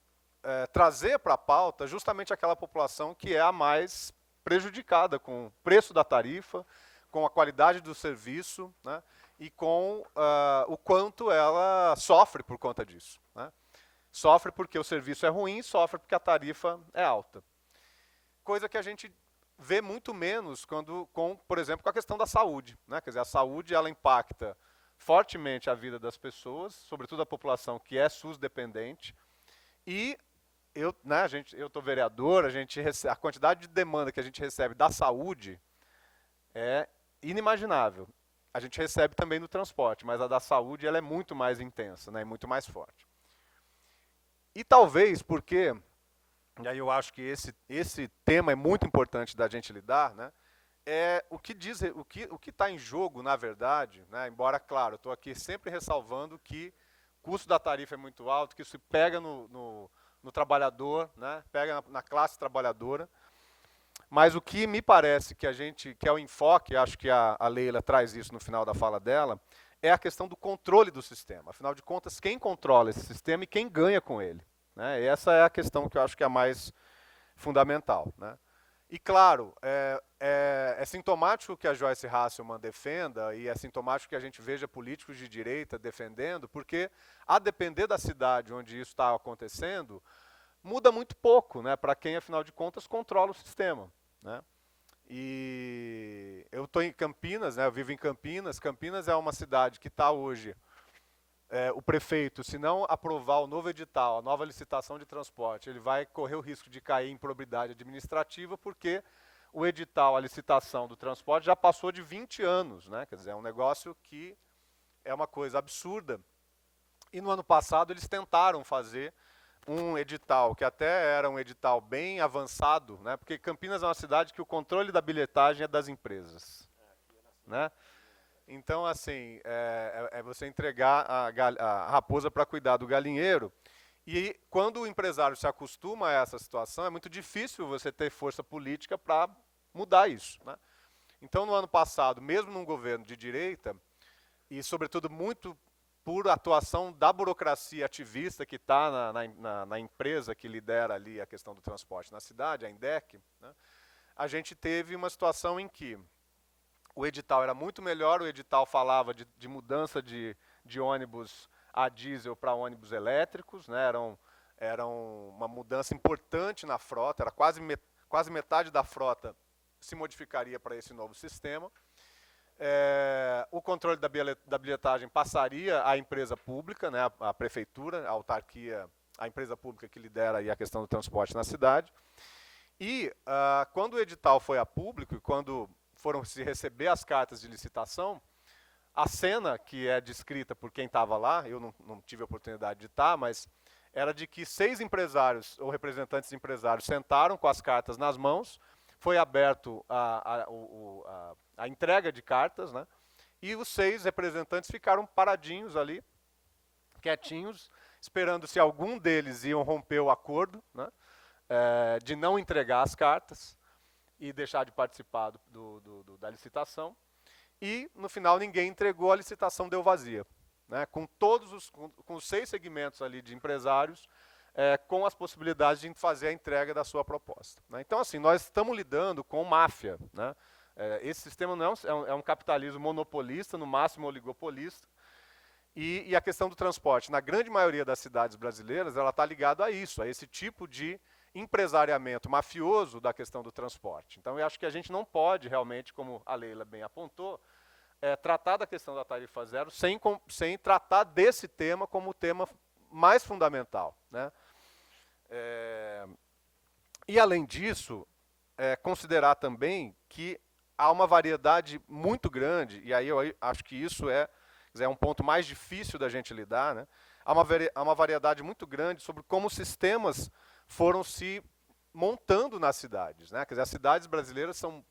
trazer para a pauta justamente aquela população que é a mais prejudicada com o preço da tarifa, com a qualidade do serviço, né, e com o quanto ela sofre por conta disso. Né. Sofre porque o serviço é ruim, sofre porque a tarifa é alta. Coisa que a gente vê muito menos por exemplo, com a questão da saúde. Né. Quer dizer, a saúde ela impacta fortemente a vida das pessoas, sobretudo a população que é SUS dependente, e eu estou vereador, a quantidade de demanda que a gente recebe da saúde é inimaginável. A gente recebe também no transporte, mas a da saúde ela é muito mais intensa, né, e muito mais forte. E talvez porque, e aí eu acho que esse tema é muito importante da gente lidar, né, o que está em jogo, na verdade, né, embora, claro, eu estou aqui sempre ressalvando que o custo da tarifa é muito alto, que isso pega no trabalhador, né, pega na classe trabalhadora, mas o que me parece que é o enfoque, acho que a Leila traz isso no final da fala dela, é a questão do controle do sistema. Afinal de contas, quem controla esse sistema e quem ganha com ele. Né, e essa é a questão que eu acho que é a mais fundamental. Né. E, claro, é sintomático que a Joyce Hasselman defenda e é sintomático que a gente veja políticos de direita defendendo, porque, a depender da cidade onde isso está acontecendo, muda muito pouco, né, para quem, afinal de contas, controla o sistema. Né. E eu estou em Campinas, né, eu vivo em Campinas. Campinas é uma cidade que está hoje, o prefeito, se não aprovar o novo edital, a nova licitação de transporte, ele vai correr o risco de cair em improbidade administrativa, porque o edital, a licitação do transporte já passou de 20 anos, né? Quer dizer, é um negócio que é uma coisa absurda. E no ano passado eles tentaram fazer um edital, que até era um edital bem avançado, né? Porque Campinas é uma cidade que o controle da bilhetagem é das empresas, né? Então, assim, é você entregar a raposa para cuidar do galinheiro. E quando o empresário se acostuma a essa situação, é muito difícil você ter força política para mudar isso, né? Então, no ano passado, mesmo num governo de direita, e sobretudo muito por atuação da burocracia ativista que está na empresa que lidera ali a questão do transporte na cidade, a INDEC, né, a gente teve uma situação em que o edital era muito melhor, o edital falava de mudança de ônibus a diesel para ônibus elétricos, né, eram uma mudança importante na frota, era quase metade da frota se modificaria para esse novo sistema. O controle da bilhetagem passaria à empresa pública, né, à prefeitura, à autarquia, a empresa pública que lidera aí a questão do transporte na cidade. E quando o edital foi a público, e quando foram se receber as cartas de licitação, a cena que é descrita por quem estava lá, eu não tive a oportunidade de estar, mas era de que 6 empresários ou representantes de empresários sentaram com as cartas nas mãos, foi aberto a entrega de cartas, né, e os 6 representantes ficaram paradinhos ali, quietinhos, esperando se algum deles iam romper o acordo, né, de não entregar as cartas e deixar de participar da licitação. E, no final, ninguém entregou, a licitação deu vazia, né, com os 6 segmentos ali de empresários, com as possibilidades de fazer a entrega da sua proposta, né. Então, assim, nós estamos lidando com máfia, né. Esse sistema não é um capitalismo monopolista, no máximo oligopolista, e a questão do transporte, na grande maioria das cidades brasileiras, ela está ligada a isso, a esse tipo de empresariamento mafioso da questão do transporte. Então, eu acho que a gente não pode realmente, como a Leila bem apontou, tratar da questão da tarifa zero sem tratar desse tema como o tema mais fundamental, né? E, além disso, considerar também que há uma variedade muito grande, e aí eu acho que isso é um ponto mais difícil da gente lidar, né? Há uma variedade muito grande sobre como os sistemas foram se montando nas cidades, né? Quer dizer, as cidades brasileiras são,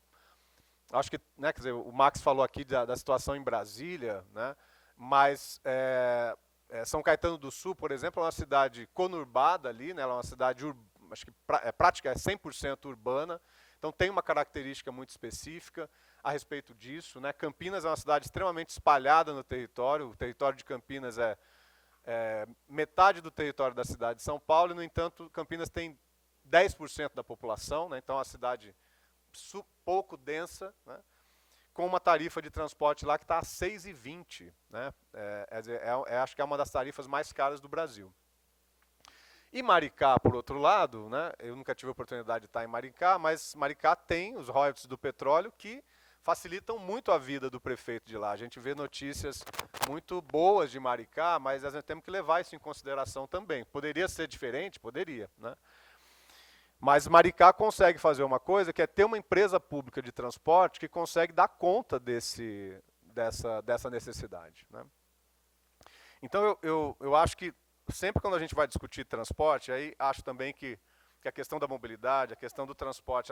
acho que, né, quer dizer, o Max falou aqui da situação em Brasília, né? Mas São Caetano do Sul, por exemplo, é uma cidade conurbada ali, né? Ela é uma cidade, acho que prática é 100% urbana, então tem uma característica muito específica a respeito disso, né? Campinas é uma cidade extremamente espalhada no território, o território de Campinas é metade do território da cidade de São Paulo, e, no entanto, Campinas tem 10% da população, né? Então é uma cidade pouco densa, né? Com uma tarifa de transporte lá que está a R$ 6,20, né? Acho que é uma das tarifas mais caras do Brasil. E Maricá, por outro lado, né? Eu nunca tive a oportunidade de estar em Maricá, mas Maricá tem os royalties do petróleo que facilitam muito a vida do prefeito de lá. A gente vê notícias muito boas de Maricá, mas nós temos que levar isso em consideração também. Poderia ser diferente? Poderia, né? Mas Maricá consegue fazer uma coisa, que é ter uma empresa pública de transporte que consegue dar conta dessa necessidade, né? Então, eu acho que sempre quando a gente vai discutir transporte, aí acho também que a questão da mobilidade, a questão do transporte,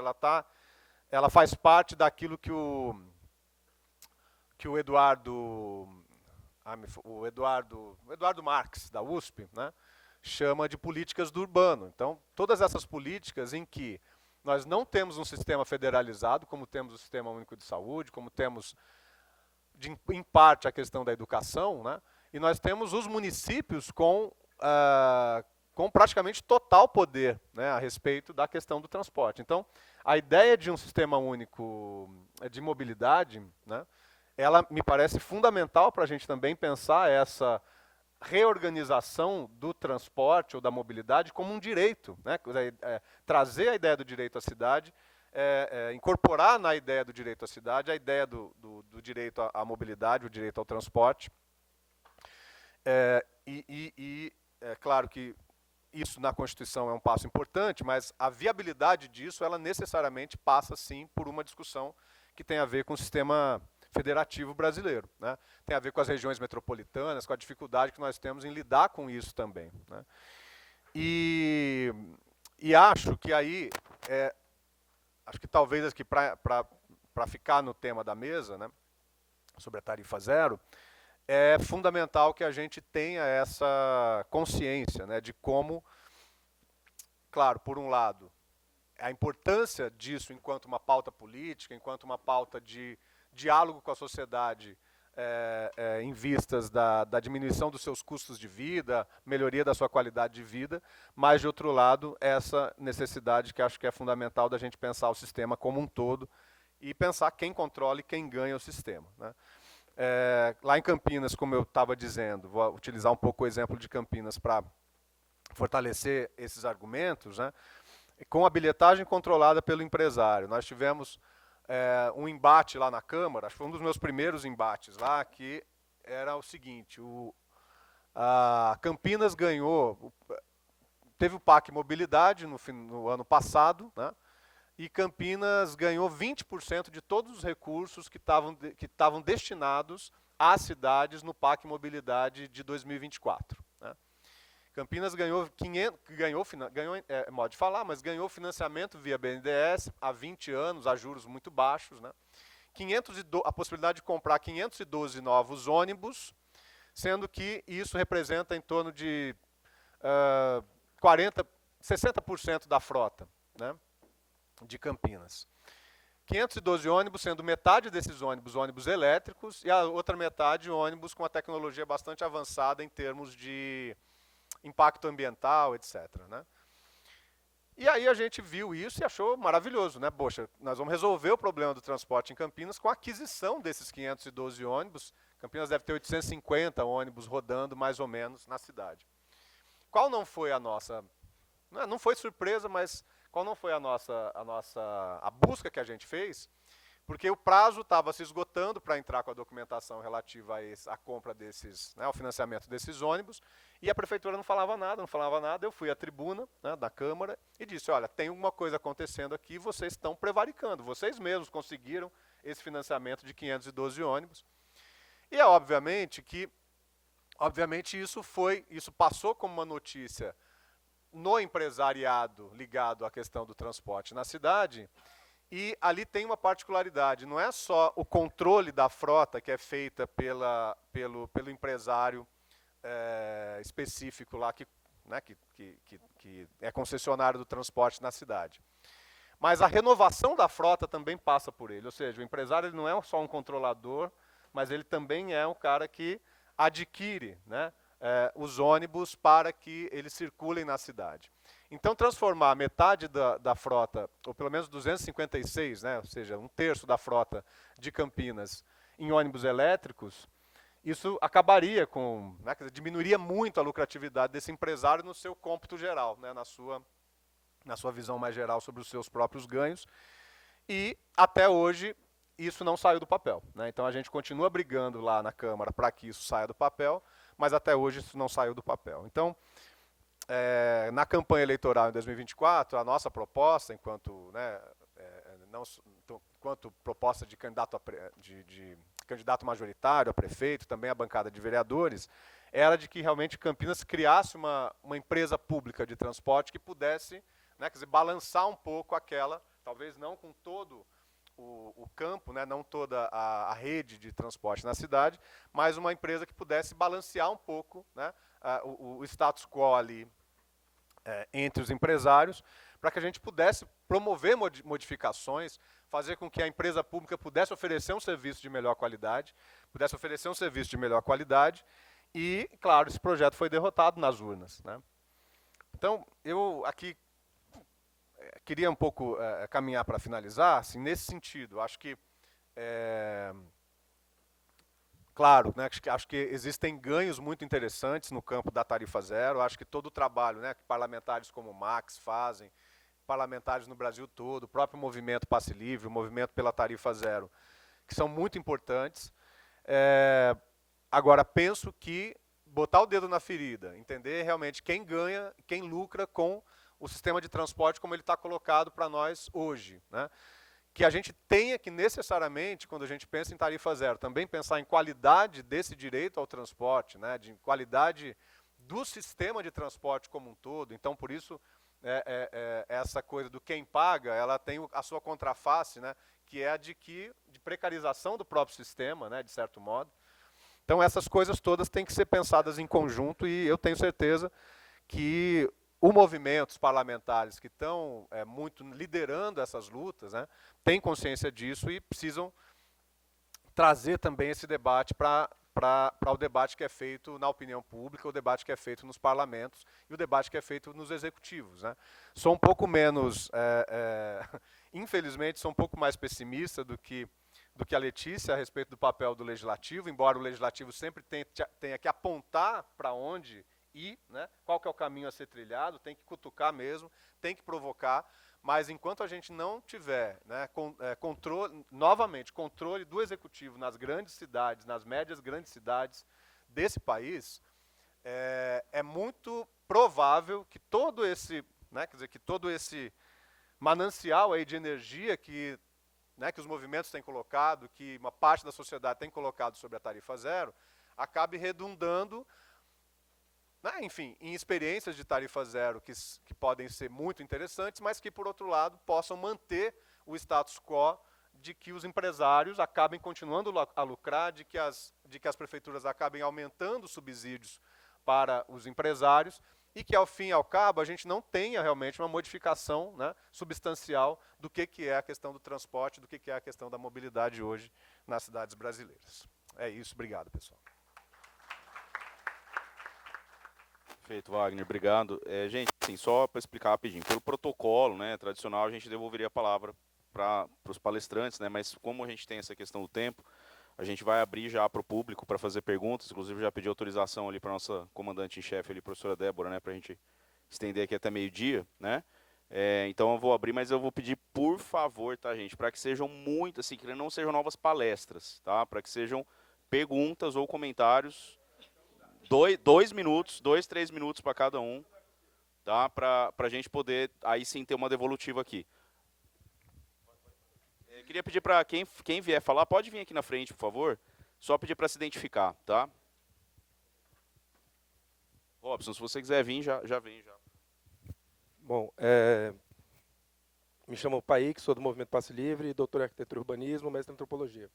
ela faz parte daquilo que o Eduardo Marx, da USP, né, chama de políticas do urbano. Então, todas essas políticas em que nós não temos um sistema federalizado, como temos o Sistema Único de Saúde, como temos, em parte, a questão da educação, né, e nós temos os municípios com praticamente total poder, né, a respeito da questão do transporte. Então, a ideia de um sistema único de mobilidade, né, ela me parece fundamental para a gente também pensar essa reorganização do transporte ou da mobilidade como um direito, né, trazer a ideia do direito à cidade, incorporar na ideia do direito à cidade a ideia do direito à mobilidade, o direito ao transporte. É claro que isso na Constituição é um passo importante, mas a viabilidade disso, ela necessariamente passa, sim, por uma discussão que tem a ver com o sistema federativo brasileiro, né? Tem a ver com as regiões metropolitanas, com a dificuldade que nós temos em lidar com isso também, né? E acho que aí, acho que talvez aqui para ficar no tema da mesa, né, sobre a tarifa zero, é fundamental que a gente tenha essa consciência, né, de como, claro, por um lado, a importância disso enquanto uma pauta política, enquanto uma pauta de diálogo com a sociedade em vistas da diminuição dos seus custos de vida, melhoria da sua qualidade de vida, mas, de outro lado, essa necessidade que acho que é fundamental da gente pensar o sistema como um todo e pensar quem controla e quem ganha o sistema, né? Lá em Campinas, como eu estava dizendo, vou utilizar um pouco o exemplo de Campinas para fortalecer esses argumentos, né? Com a bilhetagem controlada pelo empresário. Nós tivemos um embate lá na Câmara, acho que foi um dos meus primeiros embates lá, que era o seguinte, a Campinas ganhou, teve o PAC Mobilidade no ano passado, né? E Campinas ganhou 20% de todos os recursos que estavam destinados às cidades no PAC Mobilidade de 2024. Né? Campinas ganhou modo de falar, mas ganhou financiamento via BNDES há 20 anos, a juros muito baixos, né? A possibilidade de comprar 512 novos ônibus, sendo que isso representa em torno de 60% da frota, né, de Campinas. 512 ônibus, sendo metade desses ônibus elétricos, e a outra metade ônibus com a tecnologia bastante avançada em termos de impacto ambiental, etc. Né? E aí a gente viu isso e achou maravilhoso, né? Poxa, nós vamos resolver o problema do transporte em Campinas com a aquisição desses 512 ônibus. Campinas deve ter 850 ônibus rodando, mais ou menos, na cidade. Qual não foi a nossa... Não foi surpresa, mas qual não foi a busca que a gente fez? Porque o prazo estava se esgotando para entrar com a documentação relativa à compra desses, né, ao financiamento desses ônibus, e a prefeitura não falava nada. Eu fui à tribuna, né, da Câmara e disse, olha, tem uma coisa acontecendo aqui, vocês estão prevaricando, vocês mesmos conseguiram esse financiamento de 512 ônibus. E é obviamente isso passou como uma notícia no empresariado ligado à questão do transporte na cidade. E ali tem uma particularidade, não é só o controle da frota que é feita pelo empresário específico lá, que é concessionário do transporte na cidade. Mas a renovação da frota também passa por ele, ou seja, o empresário ele não é só um controlador, mas ele também é um cara que adquire, né, os ônibus para que eles circulem na cidade. Então, transformar metade da frota, ou pelo menos 256, né, ou seja, um terço da frota de Campinas, em ônibus elétricos, isso acabaria com, né, diminuiria muito a lucratividade desse empresário no seu cômputo geral, né, na sua visão mais geral sobre os seus próprios ganhos. E, até hoje, isso não saiu do papel. Né? Então, a gente continua brigando lá na Câmara para que isso saia do papel, mas até hoje isso não saiu do papel. Então, na campanha eleitoral em 2024, a nossa proposta, enquanto proposta de candidato majoritário a prefeito, também a bancada de vereadores, era de que realmente Campinas criasse uma empresa pública de transporte que pudesse, né, quer dizer, balançar um pouco aquela, talvez não com todo o campo, né, não toda a rede de transporte na cidade, mas uma empresa que pudesse balancear um pouco, né, o status quo ali entre os empresários, para que a gente pudesse promover modificações, fazer com que a empresa pública pudesse oferecer um serviço de melhor qualidade, e, claro, esse projeto foi derrotado nas urnas. Né? Então, eu aqui queria um pouco caminhar para finalizar, assim, nesse sentido. Acho que, claro, né, acho que existem ganhos muito interessantes no campo da tarifa zero. Acho que todo o trabalho, né, que parlamentares como o Max fazem, parlamentares no Brasil todo, o próprio movimento Passe Livre, o movimento pela tarifa zero, que são muito importantes. Agora, penso que botar o dedo na ferida, entender realmente quem ganha, quem lucra com o sistema de transporte como ele está colocado para nós hoje, né? Que a gente tenha que necessariamente, quando a gente pensa em tarifa zero, também pensar em qualidade desse direito ao transporte, né? De qualidade do sistema de transporte como um todo. Então, por isso, essa coisa do quem paga, ela tem a sua contraface, né? Que é a de precarização do próprio sistema, né? De certo modo. Então, essas coisas todas têm que ser pensadas em conjunto e eu tenho certeza que os movimentos parlamentares que estão muito liderando essas lutas, né, têm consciência disso e precisam trazer também esse debate para o debate que é feito na opinião pública, o debate que é feito nos parlamentos e o debate que é feito nos executivos, né. Sou um pouco menos, infelizmente, sou um pouco mais pessimista do que a Letícia a respeito do papel do legislativo, embora o legislativo sempre tenha que apontar para onde ir, né, qual que é o caminho a ser trilhado, tem que cutucar mesmo, tem que provocar, mas enquanto a gente não tiver, né, controle do executivo nas grandes cidades, nas médias grandes cidades desse país, é muito provável que todo esse, né, quer dizer, que todo esse manancial aí de energia que os movimentos têm colocado, que uma parte da sociedade tem colocado sobre a tarifa zero, acabe redundando, né, enfim, em experiências de tarifa zero que podem ser muito interessantes, mas que, por outro lado, possam manter o status quo de que os empresários acabem continuando a lucrar, de que as prefeituras acabem aumentando os subsídios para os empresários e que, ao fim e ao cabo, a gente não tenha realmente uma modificação, né, substancial do que é a questão do transporte, do que é a questão da mobilidade hoje nas cidades brasileiras. É isso, obrigado, pessoal. Perfeito, Wagner, obrigado. Gente, assim, só para explicar rapidinho, pelo protocolo, né, tradicional, a gente devolveria a palavra para os palestrantes, né, mas como a gente tem essa questão do tempo, a gente vai abrir já para o público para fazer perguntas, inclusive já pedi autorização ali para a nossa comandante em chefe, ali, professora Débora, né, para a gente estender aqui até meio-dia, né. Então eu vou abrir, mas eu vou pedir, por favor, tá, gente, para que sejam muito, assim, que não sejam novas palestras, tá, para que sejam perguntas ou comentários. 2 minutos, 2, 3 minutos para cada um, tá? Para a gente poder, aí sim, ter uma devolutiva aqui. Queria pedir para quem vier falar, pode vir aqui na frente, por favor. Só pedir para se identificar, tá? Robson, se você quiser vir, já vem. Já. Bom, me chamo Paik, sou do Movimento Passe Livre, doutor em Arquitetura e Urbanismo, mestre em Antropologia.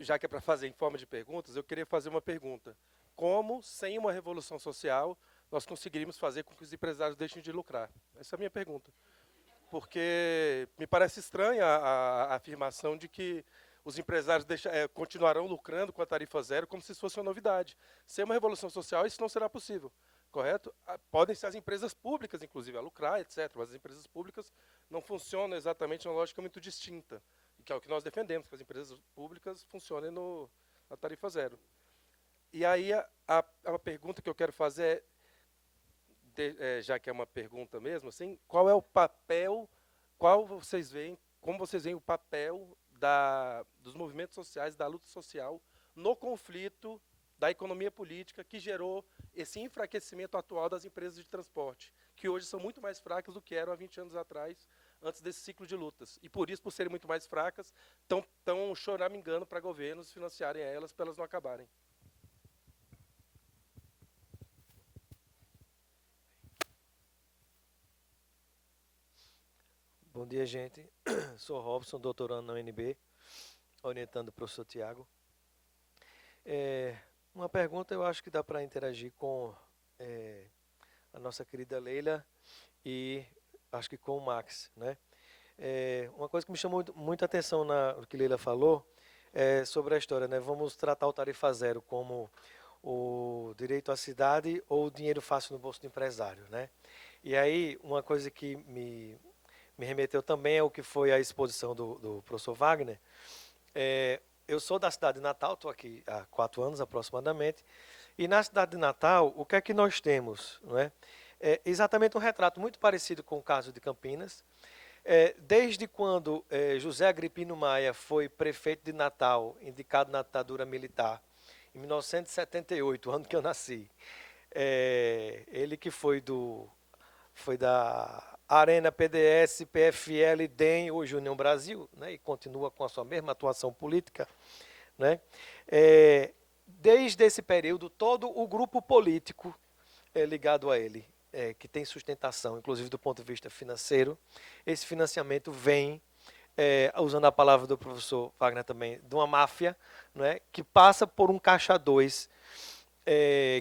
Já que é para fazer em forma de perguntas, eu queria fazer uma pergunta. Como, sem uma revolução social, nós conseguiríamos fazer com que os empresários deixem de lucrar? Essa é a minha pergunta. Porque me parece estranha a afirmação de que os empresários continuarão lucrando com a tarifa zero como se isso fosse uma novidade. Sem uma revolução social, isso não será possível, correto? Podem ser as empresas públicas, inclusive, a lucrar, etc., mas as empresas públicas não funcionam exatamente numa lógica muito distinta, que é o que nós defendemos, que as empresas públicas funcionem na tarifa zero. E aí a pergunta que eu quero fazer já que é uma pergunta mesmo, assim, qual é o papel, como vocês veem o papel dos movimentos sociais, da luta social, no conflito da economia política que gerou esse enfraquecimento atual das empresas de transporte, que hoje são muito mais fracas do que eram há 20 anos atrás, antes desse ciclo de lutas. E por isso, por serem muito mais fracas, estão choramingando para governos financiarem elas para elas não acabarem. Bom dia, gente. Sou Robson, doutorando na UNB, orientando o professor Tiago. Uma pergunta eu acho que dá para interagir com a nossa querida Leila e acho que com o Max, né? Uma coisa que me chamou muita atenção no que Leila falou é sobre a história, né? Vamos tratar o tarifa zero como o direito à cidade ou o dinheiro fácil no bolso do empresário, né? E aí, uma coisa que me remeteu também ao que foi a exposição do professor Wagner. Eu sou da cidade de Natal, estou aqui há 4 anos aproximadamente, e na cidade de Natal, o que é que nós temos? Não é? Exatamente um retrato muito parecido com o caso de Campinas. Desde quando José Agripino Maia foi prefeito de Natal, indicado na ditadura militar, em 1978, ano que eu nasci, ele que foi da Arena, PDS, PFL, DEM, hoje União Brasil, né, e continua com a sua mesma atuação política, né, desde esse período, todo o grupo político ligado a ele, que tem sustentação, inclusive do ponto de vista financeiro, esse financiamento vem, usando a palavra do professor Wagner também, de uma máfia, né, que passa por um caixa 2,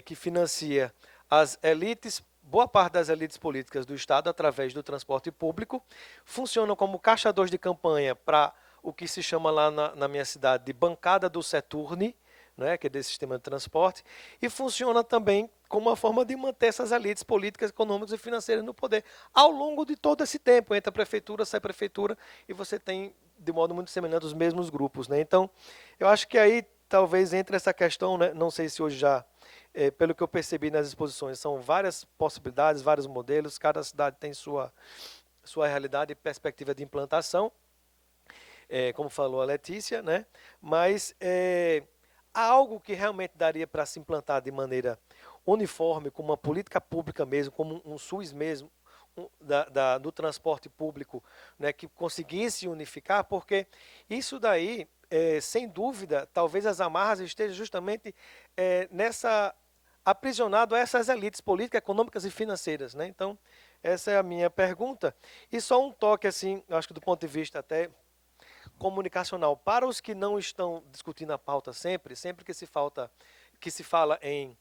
que financia as elites, boa parte das elites políticas do Estado, através do transporte público, funcionam como caixa 2 de campanha para o que se chama lá na minha cidade de bancada do Seturne, né, que é desse sistema de transporte, e funciona também como uma forma de manter essas elites políticas, econômicas e financeiras no poder ao longo de todo esse tempo. Entra a prefeitura, sai a prefeitura, e você tem, de modo muito semelhante, os mesmos grupos, né? Então, eu acho que aí talvez entre essa questão, né, não sei se hoje já, pelo que eu percebi nas exposições, são várias possibilidades, vários modelos, cada cidade tem sua realidade e perspectiva de implantação, como falou a Letícia, né? Mas há algo que realmente daria para se implantar de maneira uniforme, como uma política pública mesmo, como um SUS mesmo, do transporte público, né, que conseguisse unificar, porque isso daí, sem dúvida, talvez as amarras estejam justamente aprisionado a essas elites políticas, econômicas e financeiras, né? Então, essa é a minha pergunta. E só um toque, assim, acho que do ponto de vista até comunicacional, para os que não estão discutindo a pauta sempre que se fala em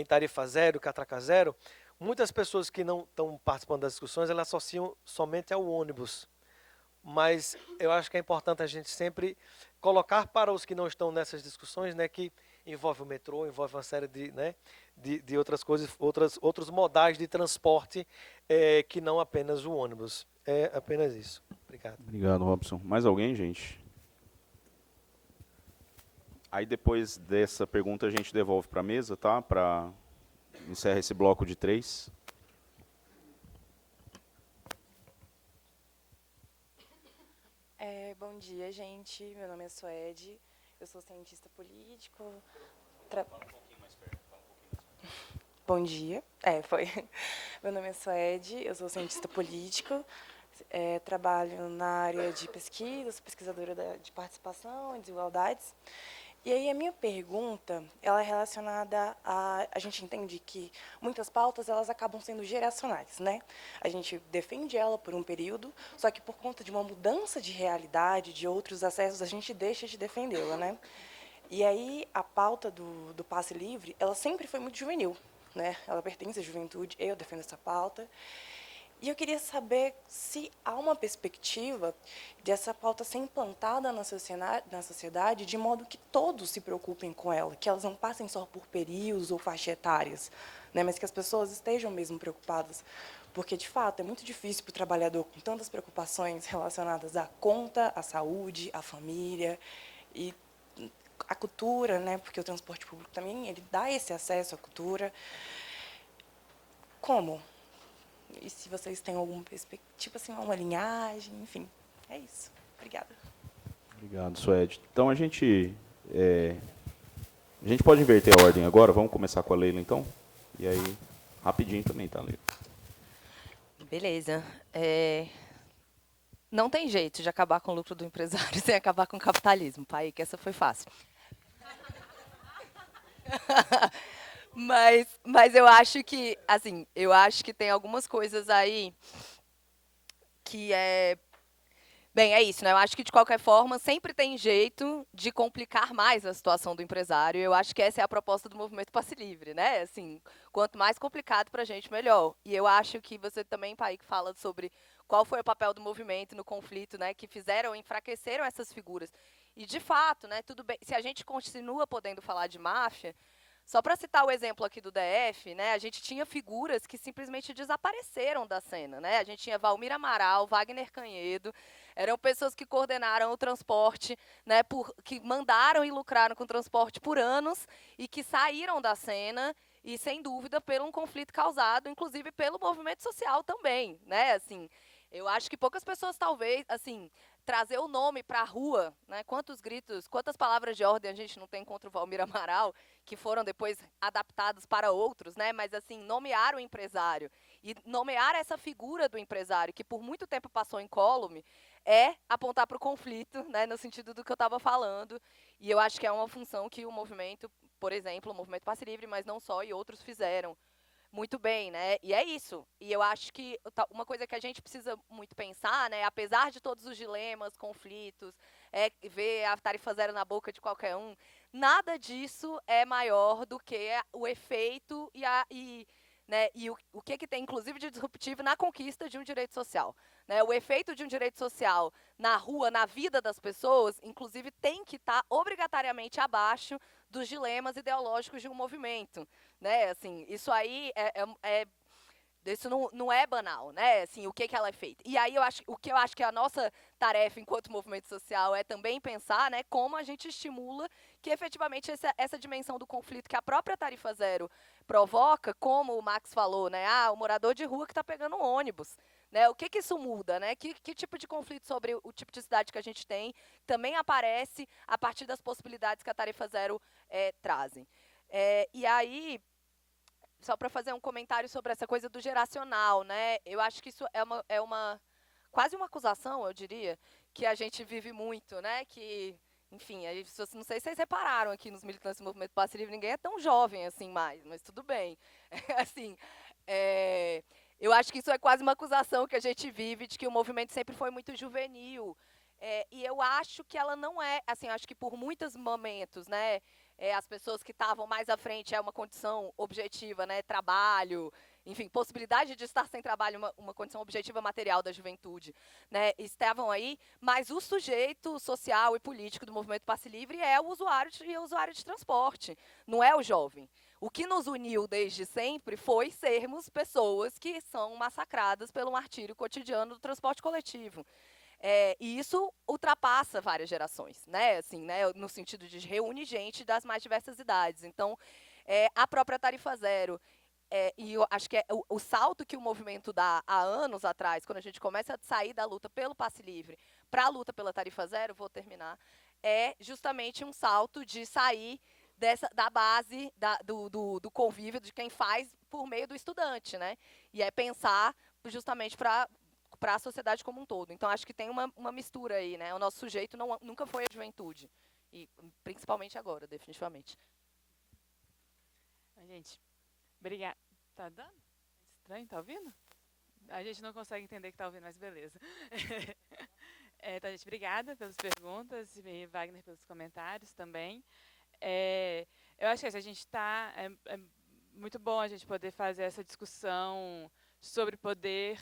tarifa zero, catraca zero, muitas pessoas que não estão participando das discussões, elas associam somente ao ônibus. Mas eu acho que é importante a gente sempre colocar para os que não estão nessas discussões, né, que envolve o metrô, envolve uma série de outras coisas, outros modais de transporte, que não apenas o ônibus. É apenas isso. Obrigado. Obrigado, Robson. Mais alguém, gente? Aí depois dessa pergunta a gente devolve para a mesa, tá? Para encerrar esse bloco de 3. Bom dia, gente. Meu nome é Suede. Eu sou cientista político. Bom dia. Meu nome é Suede. Eu sou cientista político. Trabalho na área de pesquisa, sou pesquisadora de participação e desigualdades. E aí a minha pergunta, ela é relacionada a gente entende que muitas pautas elas acabam sendo geracionais, né? A gente defende ela por um período, só que por conta de uma mudança de realidade, de outros acessos, a gente deixa de defendê-la, né? E aí a pauta do passe livre, ela sempre foi muito juvenil, né? Ela pertence à juventude, eu defendo essa pauta. E eu queria saber se há uma perspectiva dessa pauta ser implantada na sociedade de modo que todos se preocupem com ela, que elas não passem só por períodos ou faixas etárias, né, mas que as pessoas estejam mesmo preocupadas. Porque, de fato, é muito difícil para o trabalhador com tantas preocupações relacionadas à conta, à saúde, à família e à cultura, né, porque o transporte público também ele dá esse acesso à cultura. Como? E se vocês têm alguma perspectiva, assim, uma linhagem, enfim. É isso. Obrigada. Obrigado, Suede. Então a gente pode inverter a ordem agora. Vamos começar com a Leila, então? E aí, rapidinho também, tá, Leila? Beleza. Não tem jeito de acabar com o lucro do empresário sem acabar com o capitalismo, pai, que essa foi fácil. Mas eu acho que, assim, tem algumas coisas aí que bem, é isso, né? Eu acho que, de qualquer forma, sempre tem jeito de complicar mais a situação do empresário. Eu acho que essa é a proposta do movimento Passe Livre, né? Assim, quanto mais complicado para a gente, melhor. E eu acho que você também, Pai, que fala sobre qual foi o papel do movimento no conflito, né? Que enfraqueceram essas figuras. E, de fato, né? Tudo bem, se a gente continua podendo falar de máfia. Só para citar o exemplo aqui do DF, né, a gente tinha figuras que simplesmente desapareceram da cena. Né? A gente tinha Valmir Amaral, Wagner Canhedo, eram pessoas que coordenaram o transporte, né, que mandaram e lucraram com o transporte por anos e que saíram da cena e, sem dúvida, por um conflito causado, inclusive, pelo movimento social também. Né? Assim, Eu acho que poucas pessoas, talvez, assim, trazer o nome para a rua, né? Quantos gritos, quantas palavras de ordem a gente não tem contra o Valmir Amaral, que foram depois adaptados para outros, né? Mas, assim, nomear o empresário e nomear essa figura do empresário, que por muito tempo passou incólume, é apontar para o conflito, né? No sentido do que eu estava falando. E eu acho que é uma função que o movimento, por exemplo, o movimento Passe Livre, mas não só, e outros fizeram muito bem, né? E é isso. E eu acho que uma coisa que a gente precisa muito pensar, né? Apesar de todos os dilemas, conflitos, ver a tarifa zero na boca de qualquer um, nada disso é maior do que o efeito né, e o que tem, inclusive, de disruptivo na conquista de um direito social. Né? O efeito de um direito social na rua, na vida das pessoas, inclusive, tem que estar obrigatoriamente abaixo dos dilemas ideológicos de um movimento. Né? Assim, isso aí isso não é banal, né? Assim, o que ela é feita. E aí o que eu acho que a nossa tarefa enquanto movimento social é também pensar, né, como a gente estimula que efetivamente essa dimensão do conflito que a própria tarifa zero provoca, como o Max falou, né? O morador de rua que está pegando um ônibus. Né, o que isso muda? Né? Que tipo de conflito sobre o tipo de cidade que a gente tem também aparece a partir das possibilidades que a tarifa zero trazem. E aí, só para fazer um comentário sobre essa coisa do geracional, né? Eu acho que isso é uma quase uma acusação, eu diria, que a gente vive muito, né? Que, enfim, aí, não sei se vocês repararam aqui nos militantes do movimento Passe Livre, ninguém é tão jovem assim mais, mas tudo bem. Assim, eu acho que isso é quase uma acusação que a gente vive de que o movimento sempre foi muito juvenil. E eu acho que ela não é, assim, acho que por muitos momentos, né? As pessoas que estavam mais à frente é uma condição objetiva, né? Trabalho, enfim, possibilidade de estar sem trabalho, uma condição objetiva material da juventude, né? Estavam aí, mas o sujeito social e político do movimento Passe Livre é o usuário de transporte, não é o jovem. O que nos uniu desde sempre foi sermos pessoas que são massacradas pelo martírio cotidiano do transporte coletivo. E isso ultrapassa várias gerações, né? Assim, né? No sentido de reúne gente das mais diversas idades. Então, a própria tarifa zero, e eu acho que o salto que o movimento dá há anos atrás, quando a gente começa a sair da luta pelo passe livre para a luta pela tarifa zero, vou terminar, é justamente um salto de sair da base do convívio de quem faz por meio do estudante, né? E é pensar justamente para a sociedade como um todo. Então, acho que tem uma mistura aí, né? O nosso sujeito nunca foi a juventude. E principalmente agora, definitivamente. Gente, obrigada. Tá dando? Estranho, tá ouvindo? A gente não consegue entender que tá ouvindo, mas beleza. Então, gente, obrigada pelas perguntas e Wagner pelos comentários também. Eu acho que a gente está... É muito bom a gente poder fazer essa discussão sobre poder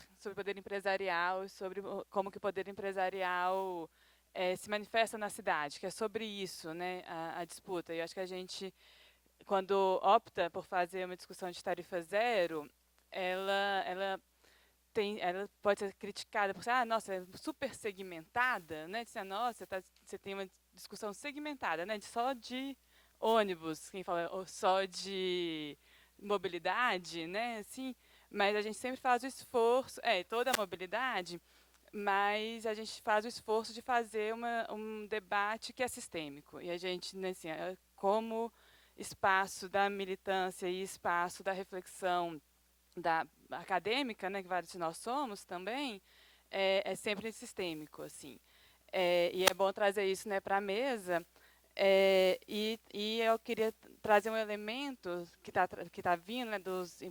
empresarial, sobre como que o poder empresarial se manifesta na cidade, que é sobre isso, né, a disputa. E eu acho que a gente, quando opta por fazer uma discussão de tarifa zero, ela pode ser criticada por ser, nossa, é super segmentada, né? Nossa, você tem uma discussão segmentada, né? Só de ônibus, quem fala, ou só de mobilidade, né? Assim, mas a gente sempre faz o esforço, toda a mobilidade, mas a gente faz o esforço de fazer um debate que é sistêmico. E a gente, né, assim, como espaço da militância e espaço da reflexão da acadêmica, né, que vários de nós somos também, é sempre sistêmico, assim. E é bom trazer isso, né, para a mesa. E eu queria trazer um elemento que tá vindo, né, dos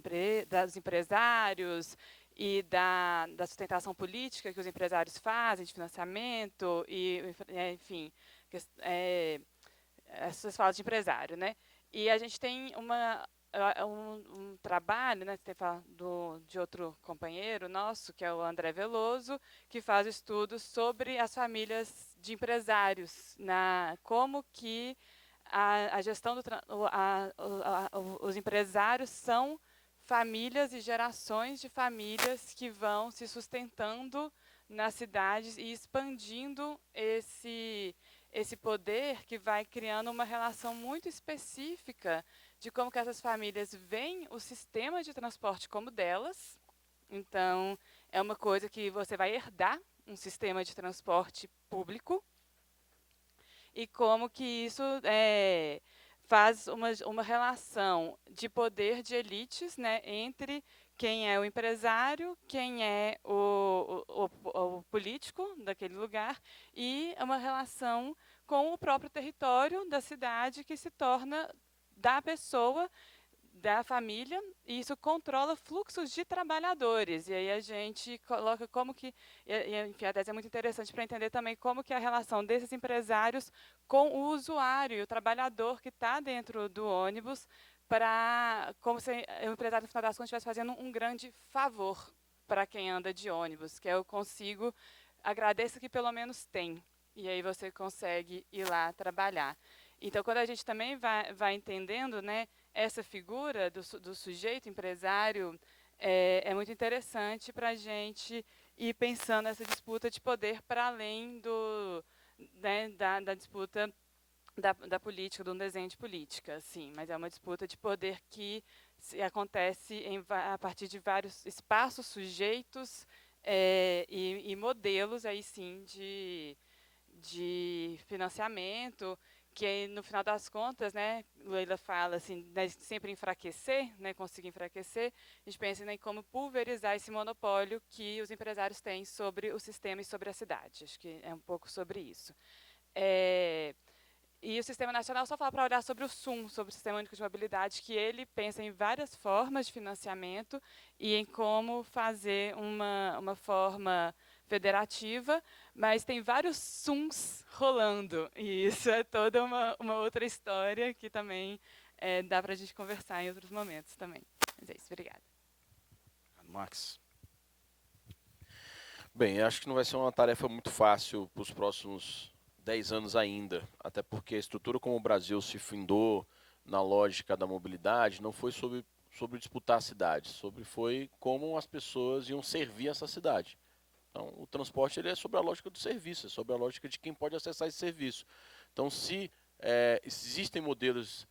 empresários e da sustentação política que os empresários fazem, de financiamento, e, enfim, essas falas de empresário, né? E a gente tem um trabalho, né, de outro companheiro nosso, que é o André Veloso, que faz estudos sobre as famílias de empresários, como que a gestão os empresários são famílias e gerações de famílias que vão se sustentando nas cidades e expandindo esse poder, que vai criando uma relação muito específica de como que essas famílias veem o sistema de transporte como delas. Então, é uma coisa que você vai herdar um sistema de transporte público e como que isso faz uma relação de poder de elites, né, entre quem é o empresário, quem é o político daquele lugar, e uma relação com o próprio território da cidade que se torna da pessoa, da família, e isso controla fluxos de trabalhadores. E aí a gente coloca como que, enfim, a tese é muito interessante para entender também como que é a relação desses empresários com o usuário, e o trabalhador que está dentro do ônibus, para como se o empresário, no final das contas, estivesse fazendo um grande favor para quem anda de ônibus, que eu consigo, agradeço que pelo menos tem, e aí você consegue ir lá trabalhar. Então, quando a gente também vai entendendo, né, essa figura do sujeito empresário, é muito interessante para a gente ir pensando essa disputa de poder para além né, da disputa da política, de um desenho de política, assim, mas é uma disputa de poder que acontece a partir de vários espaços, sujeitos e modelos, aí sim, de financiamento, que no final das contas, né, Leila fala assim, né, sempre enfraquecer, né, conseguir enfraquecer, a gente pensa em como pulverizar esse monopólio que os empresários têm sobre o sistema e sobre a cidade. Acho que é um pouco sobre isso. E o Sistema Nacional, só fala para olhar sobre o SUM, sobre o Sistema Único de Mobilidade, que ele pensa em várias formas de financiamento e em como fazer uma forma federativa, mas tem vários SUMs rolando, e isso é toda uma outra história que também dá para a gente conversar em outros momentos também. Mas é isso, obrigada. Max. Bem, acho que não vai ser uma tarefa muito fácil para os próximos 10 anos ainda, até porque a estrutura como o Brasil se findou na lógica da mobilidade não foi sobre disputar a cidade, foi como as pessoas iam servir essa cidade. Então, o transporte ele é sobre a lógica do serviço, é sobre a lógica de quem pode acessar esse serviço. Então, se existem modelos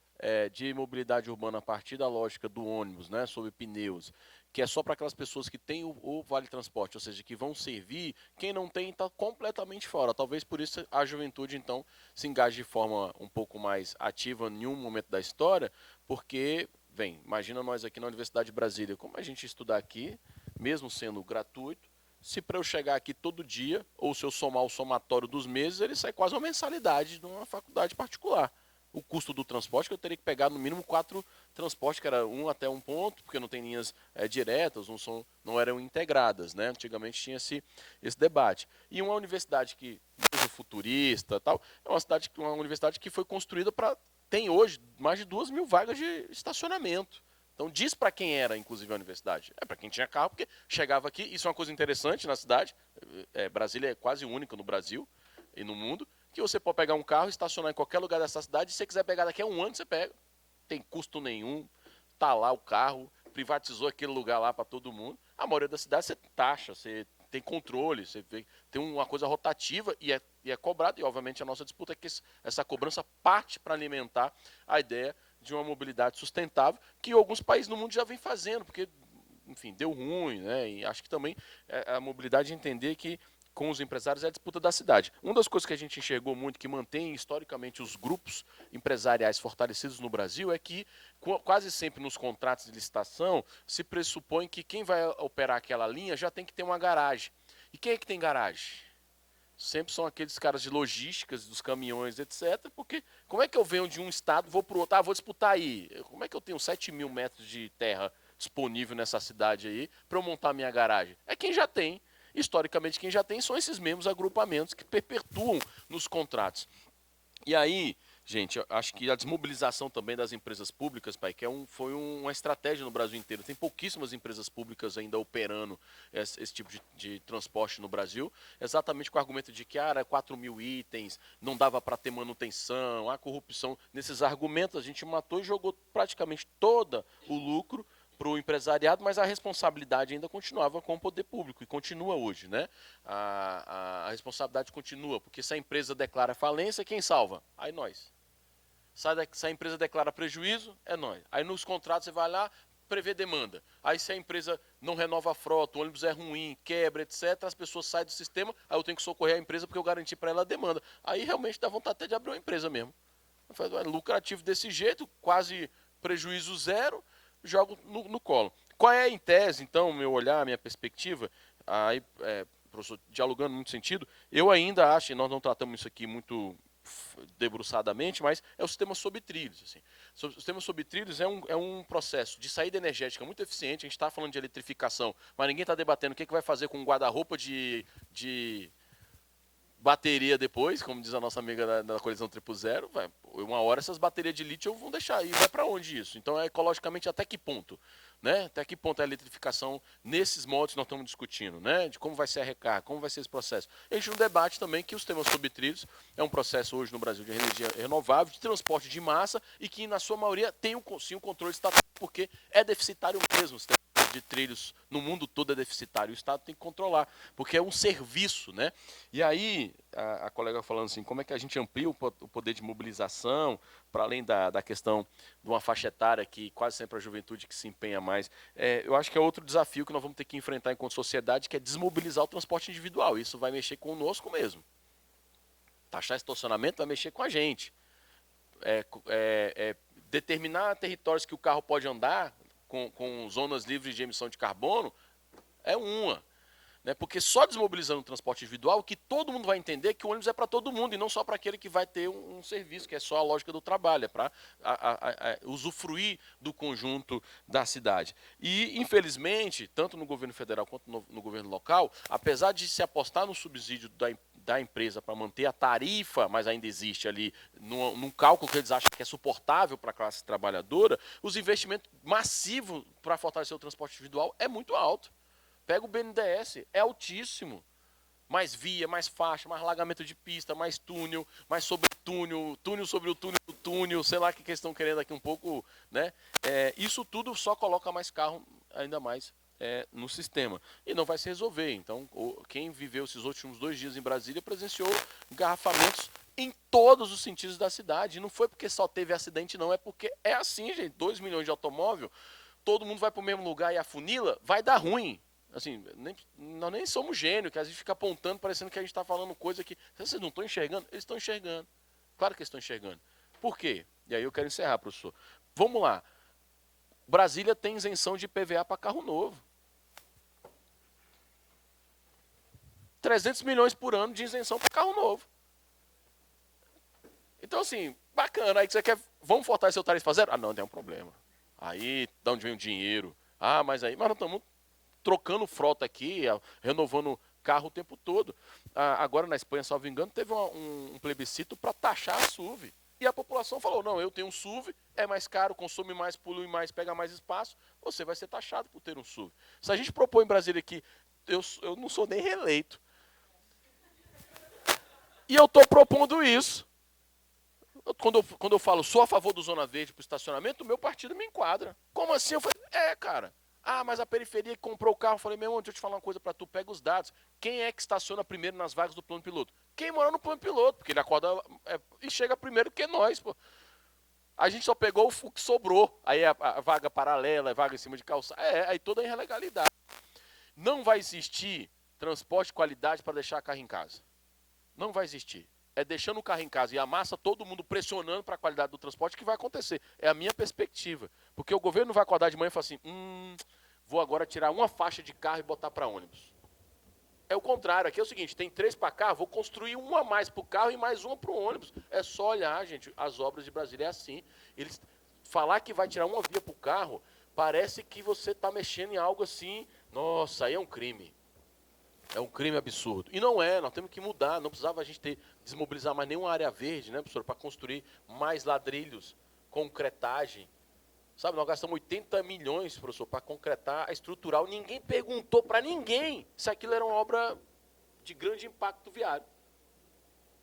de mobilidade urbana a partir da lógica do ônibus, né, sobre pneus, que é só para aquelas pessoas que têm o vale transporte, ou seja, que vão servir, quem não tem está completamente fora. Talvez por isso a juventude, então, se engaje de forma um pouco mais ativa em um momento da história, porque, bem, imagina nós aqui na Universidade de Brasília, como a gente estudar aqui, mesmo sendo gratuito, se para eu chegar aqui todo dia, ou se eu somar o somatório dos meses, ele sai quase uma mensalidade de uma faculdade particular. O custo do transporte, que eu teria que pegar no mínimo 4 transportes, que era um até um ponto, porque não tem linhas diretas, não eram integradas, né? Antigamente tinha esse debate. E uma universidade que, mesmo futurista, tal, é uma universidade que foi construída tem hoje mais de 2.000 vagas de estacionamento. Então diz para quem era, inclusive, a universidade. É para quem tinha carro, porque chegava aqui, isso é uma coisa interessante na cidade, Brasília é quase única no Brasil e no mundo, que você pode pegar um carro, estacionar em qualquer lugar dessa cidade, e se você quiser pegar daqui a um ano, você pega. Tem custo nenhum, tá lá o carro, privatizou aquele lugar lá para todo mundo. A maioria das cidades você taxa, você tem controle, você tem uma coisa rotativa e é cobrado, e obviamente a nossa disputa é que essa cobrança parte para alimentar a ideia de uma mobilidade sustentável, que alguns países no mundo já vem fazendo, porque, enfim, deu ruim, né? E acho que também a mobilidade entender que com os empresários é a disputa da cidade. Uma das coisas que a gente enxergou muito, que mantém historicamente os grupos empresariais fortalecidos no Brasil, é que quase sempre nos contratos de licitação se pressupõe que quem vai operar aquela linha já tem que ter uma garagem. E quem é que tem garagem? Sempre são aqueles caras de logísticas, dos caminhões, etc. Porque como é que eu venho de um estado, vou para o outro, vou disputar aí? Como é que eu tenho 7.000 metros de terra disponível nessa cidade aí para eu montar minha garagem? É quem já tem. Historicamente, quem já tem são esses mesmos agrupamentos que perpetuam nos contratos. E aí, gente, eu acho que a desmobilização também das empresas públicas, pai, que foi uma estratégia no Brasil inteiro. Tem pouquíssimas empresas públicas ainda operando esse tipo de transporte no Brasil, exatamente com o argumento de que era 4.000 itens, não dava para ter manutenção, a corrupção. Nesses argumentos a gente matou e jogou praticamente todo o lucro para o empresariado, mas a responsabilidade ainda continuava com o poder público, e continua hoje, né? A responsabilidade continua, porque se a empresa declara falência, quem salva? Aí nós. Se a empresa declara prejuízo, é nós. Aí nos contratos você vai lá, prevê demanda. Aí se a empresa não renova a frota, o ônibus é ruim, quebra, etc., as pessoas saem do sistema, aí eu tenho que socorrer a empresa porque eu garanti para ela a demanda. Aí realmente dá vontade até de abrir uma empresa mesmo. É lucrativo desse jeito, quase prejuízo zero, jogo no colo. Qual é, em tese, então, meu olhar, minha perspectiva, aí, professor, dialogando muito sentido, eu ainda acho, e nós não tratamos isso aqui muito debruçadamente, mas é o sistema sob trilhos. Assim. O sistema sob trilhos é um processo de saída energética muito eficiente. A gente está falando de eletrificação, mas ninguém está debatendo o que vai fazer com um guarda-roupa de bateria depois, como diz a nossa amiga da colisão 000. Uma hora essas baterias de lítio vão deixar. E vai para onde isso? Então, ecologicamente, até que ponto? Né? Até que ponto a eletrificação, nesses modos nós estamos discutindo, né? De como vai ser a recarga, como vai ser esse processo. A gente não debate também que o sistema sob trilhos é um processo hoje no Brasil de energia renovável, de transporte de massa e que, na sua maioria, tem sim o controle estatal, porque é deficitário mesmo. O sistema de trilhos no mundo todo é deficitário. O Estado tem que controlar, porque é um serviço, né? E aí, a colega falando assim, como é que a gente amplia o poder de mobilização, para além da questão de uma faixa etária que quase sempre a juventude que se empenha mais. Eu acho que é outro desafio que nós vamos ter que enfrentar enquanto sociedade, que é desmobilizar o transporte individual. Isso vai mexer conosco mesmo. Taxar estacionamento vai mexer com a gente. Determinar territórios que o carro pode andar com zonas livres de emissão de carbono é uma. Né? Porque só desmobilizando o transporte individual, que todo mundo vai entender que o ônibus é para todo mundo e não só para aquele que vai ter um serviço, que é só a lógica do trabalho, é para usufruir do conjunto da cidade. E, infelizmente, tanto no governo federal quanto no governo local, apesar de se apostar no subsídio da empresa para manter a tarifa, mas ainda existe ali, num cálculo que eles acham que é suportável para a classe trabalhadora, os investimentos massivos para fortalecer o transporte individual é muito alto. Pega o BNDES, é altíssimo. Mais via, mais faixa, mais largamento de pista, mais túnel, mais sobre túnel, túnel sobre o túnel do túnel, sei lá o que eles estão querendo aqui um pouco, né? Isso tudo só coloca mais carro, ainda mais, no sistema. E não vai se resolver. Então, quem viveu esses últimos 2 dias em Brasília presenciou engarrafamentos em todos os sentidos da cidade. E não foi porque só teve acidente, não. É porque é assim, gente. 2 milhões de automóvel, todo mundo vai para o mesmo lugar e afunila, vai dar ruim. Assim, nós nem somos gênios, que a gente fica apontando, parecendo que a gente está falando coisa que... Vocês não estão enxergando? Eles estão enxergando. Claro que eles estão enxergando. Por quê? E aí eu quero encerrar, professor. Vamos lá. Brasília tem isenção de IPVA para carro novo. 300 milhões por ano de isenção para carro novo. Então, assim, bacana. Aí que você quer... Vamos fortalecer o tarifa zero? Ah, não, tem um problema. Aí, de onde vem o dinheiro? Ah, mas aí... Mas não estamos trocando frota aqui, renovando carro o tempo todo. Agora na Espanha, salvo engano, teve um plebiscito para taxar a SUV. E a população falou, não, eu tenho um SUV, é mais caro, consome mais, polui mais, pega mais espaço, você vai ser taxado por ter um SUV. Se a gente propõe em Brasília aqui, eu não sou nem reeleito. E eu estou propondo isso. Quando eu falo, sou a favor do Zona Verde para o estacionamento, o meu partido me enquadra. Como assim? Eu falei, cara... Ah, mas a periferia que comprou o carro, eu falei, meu irmão, deixa eu te falar uma coisa para tu, pega os dados. Quem é que estaciona primeiro nas vagas do plano piloto? Quem mora no plano piloto, porque ele acorda e chega primeiro que nós, pô. A gente só pegou o que sobrou. Aí a vaga paralela, a vaga em cima de calçada, aí toda a irrelegalidade. Não vai existir transporte de qualidade para deixar carro em casa. Não vai existir. É deixando o carro em casa e a massa, todo mundo pressionando para a qualidade do transporte que vai acontecer. É a minha perspectiva. Porque o governo não vai acordar de manhã e falar assim, vou agora tirar uma faixa de carro e botar para ônibus. É o contrário. Aqui é o seguinte, tem 3 para cá, vou construir uma a mais para o carro e mais uma para o ônibus. É só olhar, gente, as obras de Brasília é assim. Eles falar que vai tirar uma via para o carro, parece que você está mexendo em algo assim, nossa, aí é um crime. É um crime absurdo. E não é, nós temos que mudar. Não precisava a gente desmobilizar mais nenhuma área verde, né, professor, para construir mais ladrilhos, concretagem. Sabe, nós gastamos 80 milhões, professor, para concretar a estrutural. Ninguém perguntou para ninguém se aquilo era uma obra de grande impacto viário.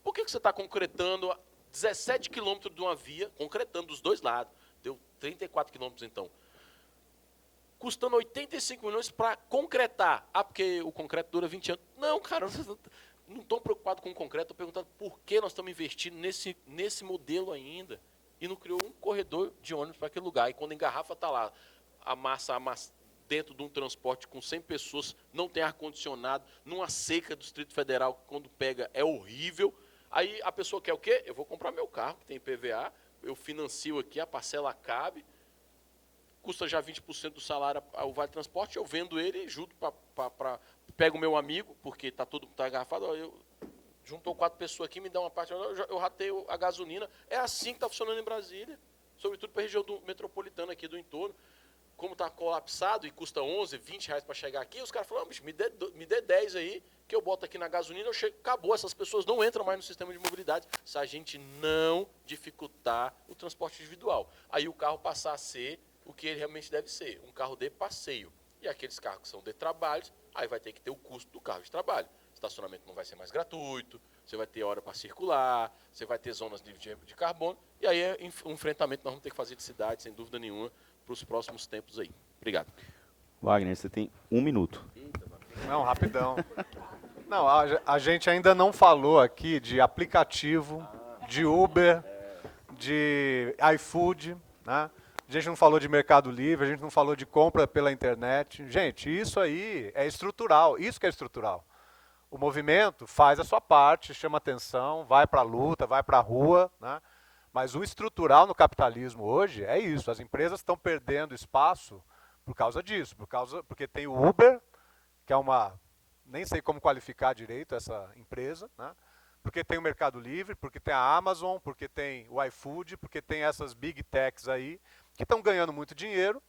Por que você está concretando 17 quilômetros de uma via, concretando dos 2 lados? Deu 34 quilômetros, então. Custando 85 milhões para concretar. Ah, porque o concreto dura 20 anos. Não, cara, não estou preocupado com o concreto, estou perguntando por que nós estamos investindo nesse modelo ainda. E não criou um corredor de ônibus para aquele lugar. E quando engarrafa, está lá. dentro de um transporte com 100 pessoas, não tem ar-condicionado, numa seca do Distrito Federal, quando pega é horrível. Aí a pessoa quer o quê? Eu vou comprar meu carro, que tem IPVA, eu financio aqui, a parcela cabe, custa já 20% do salário o Vale Transporte, eu vendo ele e junto pego o meu amigo, porque está tudo engarrafado, juntou 4 pessoas aqui, me dá uma parte, eu rateio a gasolina. É assim que está funcionando em Brasília, sobretudo para a região metropolitana aqui do entorno. Como está colapsado e custa 11, 20 reais para chegar aqui, os caras falam, bicho, me dê 10 aí, que eu boto aqui na gasolina, acabou, essas pessoas não entram mais no sistema de mobilidade, se a gente não dificultar o transporte individual. Aí o carro passar a ser o que ele realmente deve ser, um carro de passeio. E aqueles carros que são de trabalho, aí vai ter que ter o custo do carro de trabalho. Estacionamento não vai ser mais gratuito, você vai ter hora para circular, você vai ter zonas de carbono, e aí é um enfrentamento que nós vamos ter que fazer de cidade, sem dúvida nenhuma, para os próximos tempos aí. Obrigado. Wagner, você tem 1 minuto. Não, rapidão. Não, a gente ainda não falou aqui de aplicativo, de Uber, de iFood, né? A gente não falou de Mercado Livre, a gente não falou de compra pela internet. Gente, isso aí é estrutural, isso que é estrutural. O movimento faz a sua parte, chama atenção, vai para a luta, vai para a rua, né? Mas o estrutural no capitalismo hoje é isso. As empresas estão perdendo espaço por causa disso, porque tem o Uber, que é nem sei como qualificar direito essa empresa, né? Porque tem o Mercado Livre, porque tem a Amazon, porque tem o iFood, porque tem essas big techs aí, que estão ganhando muito dinheiro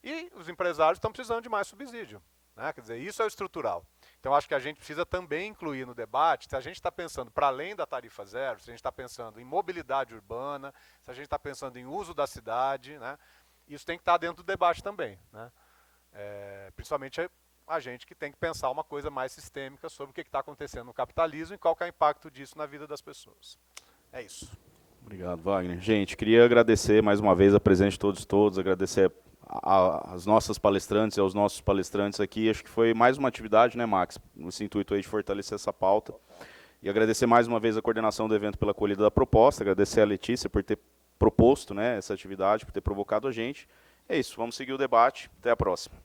e os empresários estão precisando de mais subsídio, né? Quer dizer, isso é o estrutural. Então, acho que a gente precisa também incluir no debate, se a gente está pensando para além da tarifa zero, se a gente está pensando em mobilidade urbana, se a gente está pensando em uso da cidade, né? Isso tem que estar dentro do debate também, né? Principalmente a gente que tem que pensar uma coisa mais sistêmica sobre o que está acontecendo no capitalismo e qual que é o impacto disso na vida das pessoas. É isso. Obrigado, Wagner. Gente, queria agradecer mais uma vez a presença de todos, agradecer às nossas palestrantes e aos nossos palestrantes aqui. Acho que foi mais uma atividade, né, Max, nesse intuito aí de fortalecer essa pauta. E agradecer mais uma vez a coordenação do evento pela acolhida da proposta, agradecer a Letícia por ter proposto, né, essa atividade, por ter provocado a gente. É isso, vamos seguir o debate. Até a próxima.